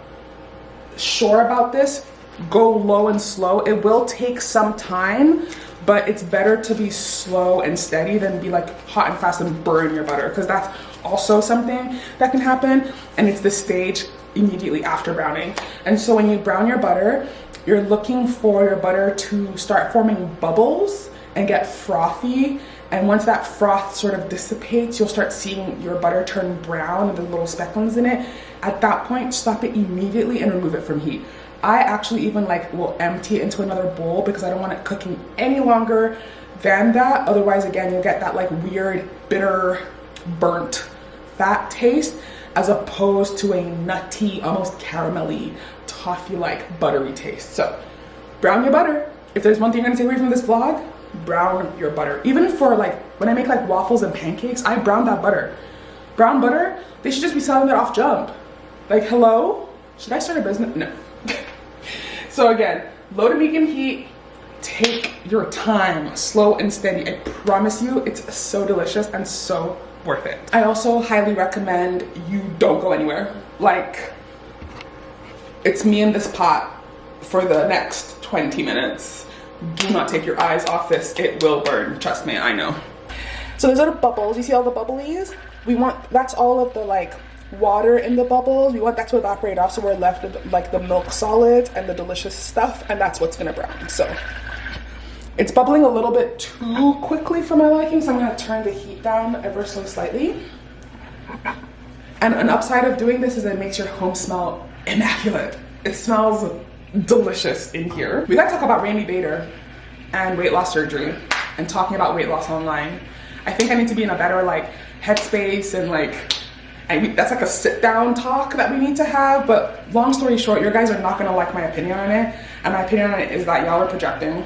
sure about this, go low and slow. It will take some time, but it's better to be slow and steady than be like hot and fast and burn your butter, because that's also something that can happen, and it's the stage immediately after browning. And so when you brown your butter, you're looking for your butter to start forming bubbles and get frothy. And once that froth sort of dissipates, you'll start seeing your butter turn brown and the little speckles in it. At that point, stop it immediately and remove it from heat. I actually even like will empty it into another bowl because I don't want it cooking any longer than that. Otherwise, again, you'll get that like weird, bitter, burnt fat taste, as opposed to a nutty, almost caramelly, toffee-like buttery taste. So brown your butter. If there's one thing you're gonna take away from this vlog, brown your butter. Even for like, when I make like waffles and pancakes, I brown that butter. Brown butter, they should just be selling that off Jump. Like, hello? Should I start a business? No. So again, low to medium heat, take your time, slow and steady. I promise you, it's so delicious and so worth it. I also highly recommend you don't go anywhere. Like, it's me in this pot for the next 20 minutes. Do not take your eyes off this. It will burn. Trust me, I know. So those are the bubbles. You see all the bubblies? That's all of the like water in the bubbles. We want that to evaporate off, so we're left with like the milk solids and the delicious stuff, and that's what's gonna brown. So it's bubbling a little bit too quickly for my liking, so I'm gonna turn the heat down ever so slightly. And an upside of doing this is it makes your home smell immaculate. It smells delicious in here. We gotta talk about Randy Bader and weight loss surgery and talking about weight loss online. I think I need to be in a better like headspace, and like that's like a sit down talk that we need to have. But long story short, you guys are not gonna like my opinion on it, and my opinion on it is that y'all are projecting.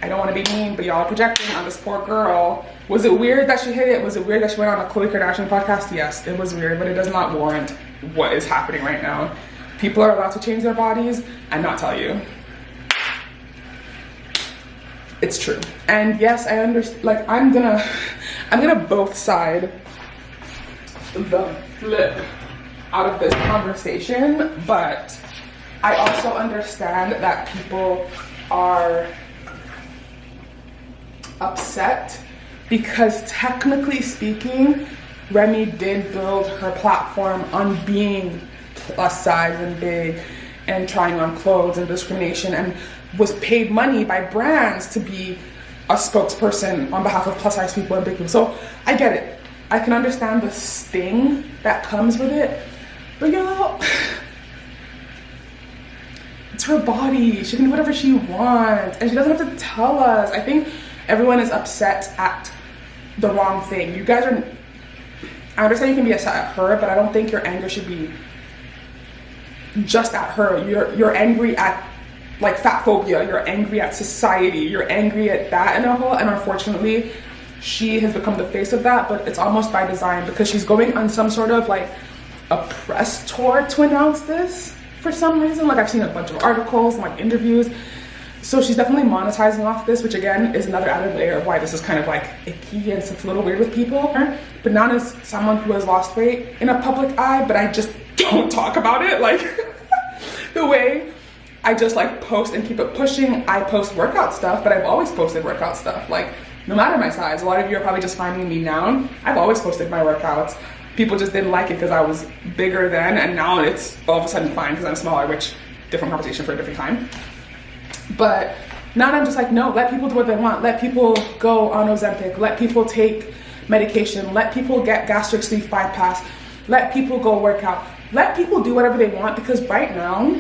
I don't want to be mean, but y'all are projecting on this poor girl. Was it weird that she hit it? Was it weird that she went on a Khloe Kardashian podcast? Yes, it was weird, but it does not warrant what is happening right now. People are allowed to change their bodies and not tell you. It's true. And yes, I understand. Like, I'm gonna both side the flip out of this conversation, but I also understand that people are upset because technically speaking, Remy did build her platform on being plus size and big and trying on clothes and discrimination, and was paid money by brands to be a spokesperson on behalf of plus size people and big people. So I get it. I can understand the sting that comes with it, but y'all, it's her body. She can do whatever she wants, and she doesn't have to tell us. I think everyone is upset at the wrong thing. You guys are, I understand you can be upset at her, but I don't think your anger should be just at her. You're angry at like fat phobia, you're angry at society, you're angry at that in a whole, and unfortunately she has become the face of that, but it's almost by design because she's going on some sort of like a press tour to announce this for some reason. Like I've seen a bunch of articles and like interviews. So she's definitely monetizing off this, which again is another added layer of why this is kind of like icky and it's a little weird with people. But not as someone who has lost weight in a public eye, but I just don't talk about it. Like the way I just like post and keep it pushing. I post workout stuff, but I've always posted workout stuff. Like no matter my size, a lot of you are probably just finding me now. I've always posted my workouts. People just didn't like it because I was bigger then, and now it's all of a sudden fine because I'm smaller, which different conversation for a different time. But now I'm just like, no, let people do what they want. Let people go on Ozempic. Let people take medication. Let people get gastric sleeve bypass. Let people go work out. Let people do whatever they want, because right now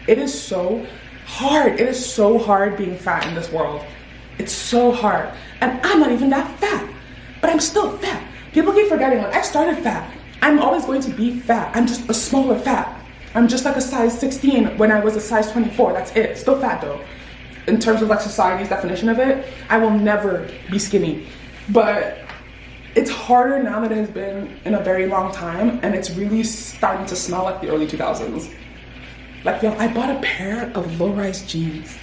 it is so hard. It is so hard being fat in this world. It's so hard. And I'm not even that fat, but I'm still fat. People keep forgetting, like I started fat. I'm always going to be fat. I'm just a smaller fat. I'm just like a size 16 when I was a size 24. That's it. Still fat though. In terms of like society's definition of it, I will never be skinny. But it's harder now than it has been in a very long time, and it's really starting to smell like the early 2000s. Like, yo, I bought a pair of low-rise jeans.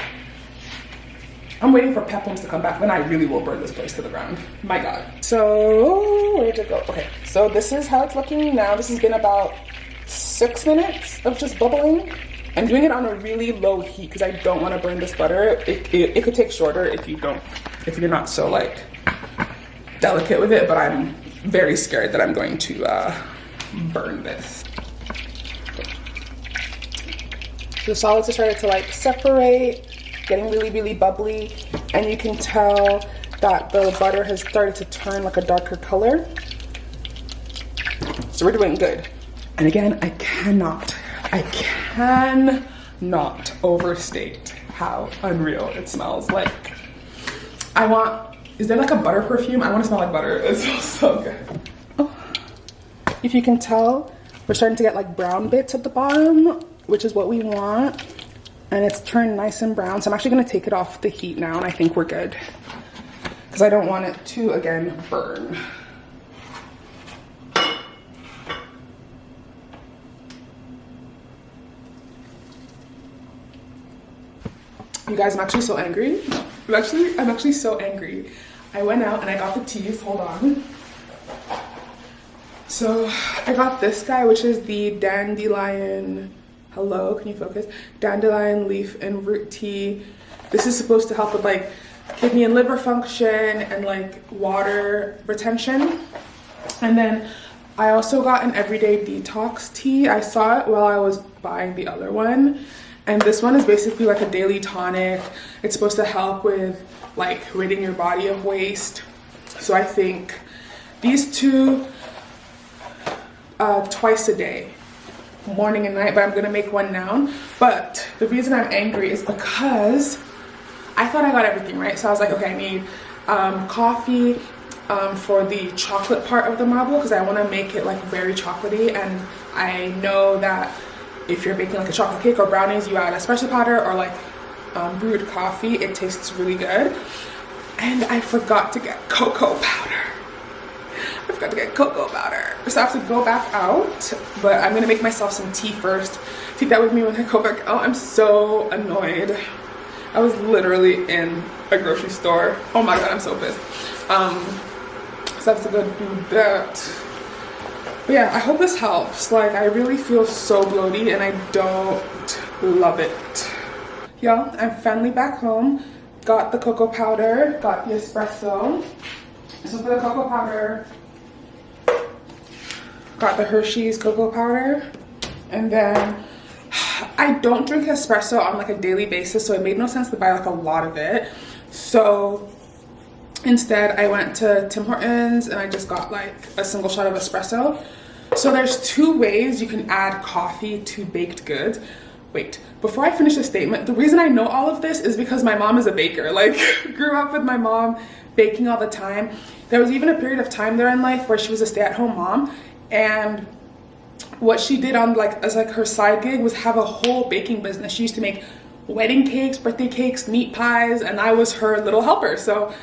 I'm waiting for peplums to come back, then I really will burn this place to the ground. My God. So, where'd it go? Okay, so this is how it's looking now. This has been about 6 minutes of just bubbling. I'm doing it on a really low heat because I don't want to burn this butter. It could take shorter if you're not so like delicate with it, but I'm very scared that I'm going to burn this. The solids have started to like separate, getting really, really bubbly, and you can tell that the butter has started to turn like a darker color. So we're doing good. And again, I cannot overstate how unreal it smells. Like, is there like a butter perfume? I want to smell like butter. It smells so good. Oh. If you can tell, we're starting to get like brown bits at the bottom, which is what we want. And it's turned nice and brown. So I'm actually gonna take it off the heat now, and I think we're good. Because I don't want it to, again, burn. You guys, I'm actually so angry. I'm actually so angry. I went out and I got the teas, hold on. So I got this guy, which is the dandelion, hello, can you focus? Dandelion leaf and root tea. This is supposed to help with like kidney and liver function and like water retention. And then I also got an everyday detox tea. I saw it while I was buying the other one. And this one is basically like a daily tonic. It's supposed to help with like ridding your body of waste. So I think these two twice a day, morning and night, but I'm gonna make one now. But the reason I'm angry is because I thought I got everything right. So I was like, okay, I need coffee for the chocolate part of the marble because I want to make it like very chocolatey, and I know that if you're baking like a chocolate cake or brownies, you add espresso powder or like brewed coffee, it tastes really good. And I forgot to get cocoa powder. So I have to go back out, but I'm gonna make myself some tea first. Take that with me when I go back out. I'm so annoyed. I was literally in a grocery store. Oh my God, I'm so pissed. So I have to go do that. But yeah, I hope this helps. Like, I really feel so bloated and I don't love it. Y'all, I'm finally back home. Got the cocoa powder, got the espresso. So for the cocoa powder, got the Hershey's cocoa powder. And then I don't drink espresso on like a daily basis, so it made no sense to buy like a lot of it. So instead I went to Tim Hortons and I just got like a single shot of espresso. So there's two ways you can add coffee to baked goods. Wait, before I finish the statement, the reason I know all of this is because my mom is a baker. Like, grew up with my mom baking all the time. There was even a period of time there in life where she was a stay-at-home mom, and what she did on like as like her side gig was have a whole baking business. She used to make wedding cakes, birthday cakes, meat pies, and I was her little helper. So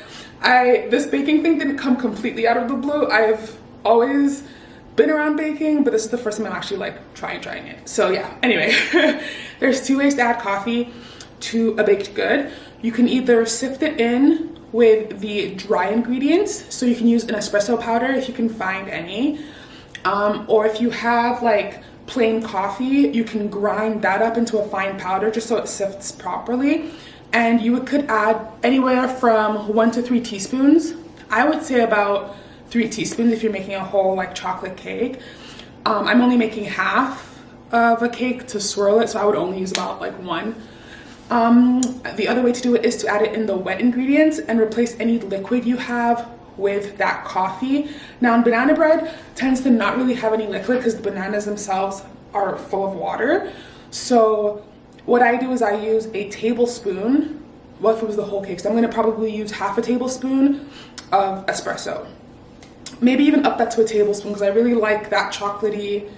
this baking thing didn't come completely out of the blue. I've always been around baking, but this is the first time I'm actually like trying it. So yeah, anyway, there's two ways to add coffee to a baked good. You can either sift it in with the dry ingredients, so you can use an espresso powder if you can find any, or if you have like plain coffee, you can grind that up into a fine powder just so it sifts properly. And you could add anywhere from 1 to 3 teaspoons. I would say about 3 teaspoons if you're making a whole like chocolate cake. I'm only making half of a cake to swirl it, so I would only use about like 1. The other way to do it is to add it in the wet ingredients and replace any liquid you have with that coffee. Now, banana bread tends to not really have any liquid because the bananas themselves are full of water. So what I do is I use a tablespoon, well, if it was the whole cake, so I'm gonna probably use half a tablespoon of espresso. Maybe even up that to a tablespoon because I really like that chocolatey,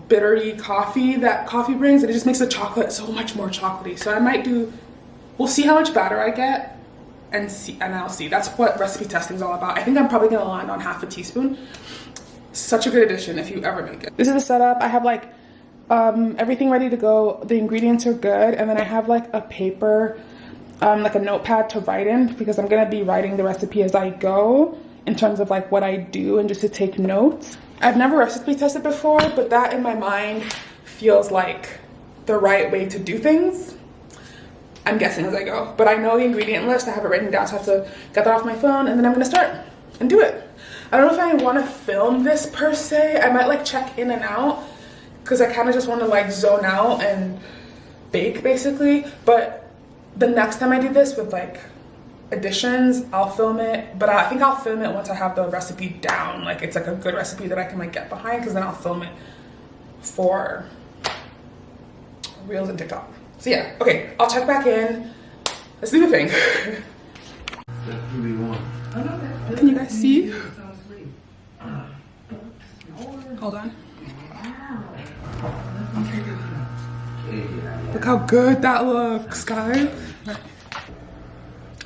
bittery coffee that coffee brings, and it just makes the chocolate so much more chocolatey. So I might do, we'll see how much batter I get and I'll see. That's what recipe testing is all about. I think I'm probably gonna land on half a teaspoon. Such a good addition if you ever make it. This is the setup. I have like everything ready to go. The ingredients are good, and then I have like a paper, like a notepad to write in because I'm gonna be writing the recipe as I go in terms of like what I do and just to take notes. I've never recipe tested before, but that in my mind feels like the right way to do things. I'm guessing as I go, but I know the ingredient list. I have it written down, so I have to get that off my phone, and then I'm gonna start and do it. I don't know if I want to film this per se. I might like check in and out because I kind of just want to like zone out and bake basically. But the next time I do this with like additions, I'll film it, but I think I'll film it once I have the recipe down. Like it's like a good recipe that I can like get behind, because then I'll film it for Reels and TikTok. So yeah, okay, I'll check back in. Let's do the thing. Can you guys see? Hold on. Look how good that looks, guys.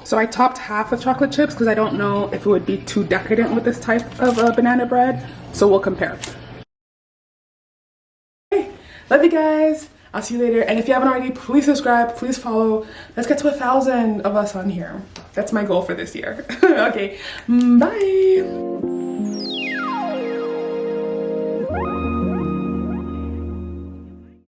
So I topped half with chocolate chips because I don't know if it would be too decadent with this type of banana bread. So we'll compare. Okay, love you guys. I'll see you later. And if you haven't already, please subscribe, please follow. Let's get to 1,000 of us on here. That's my goal for this year. Okay, bye.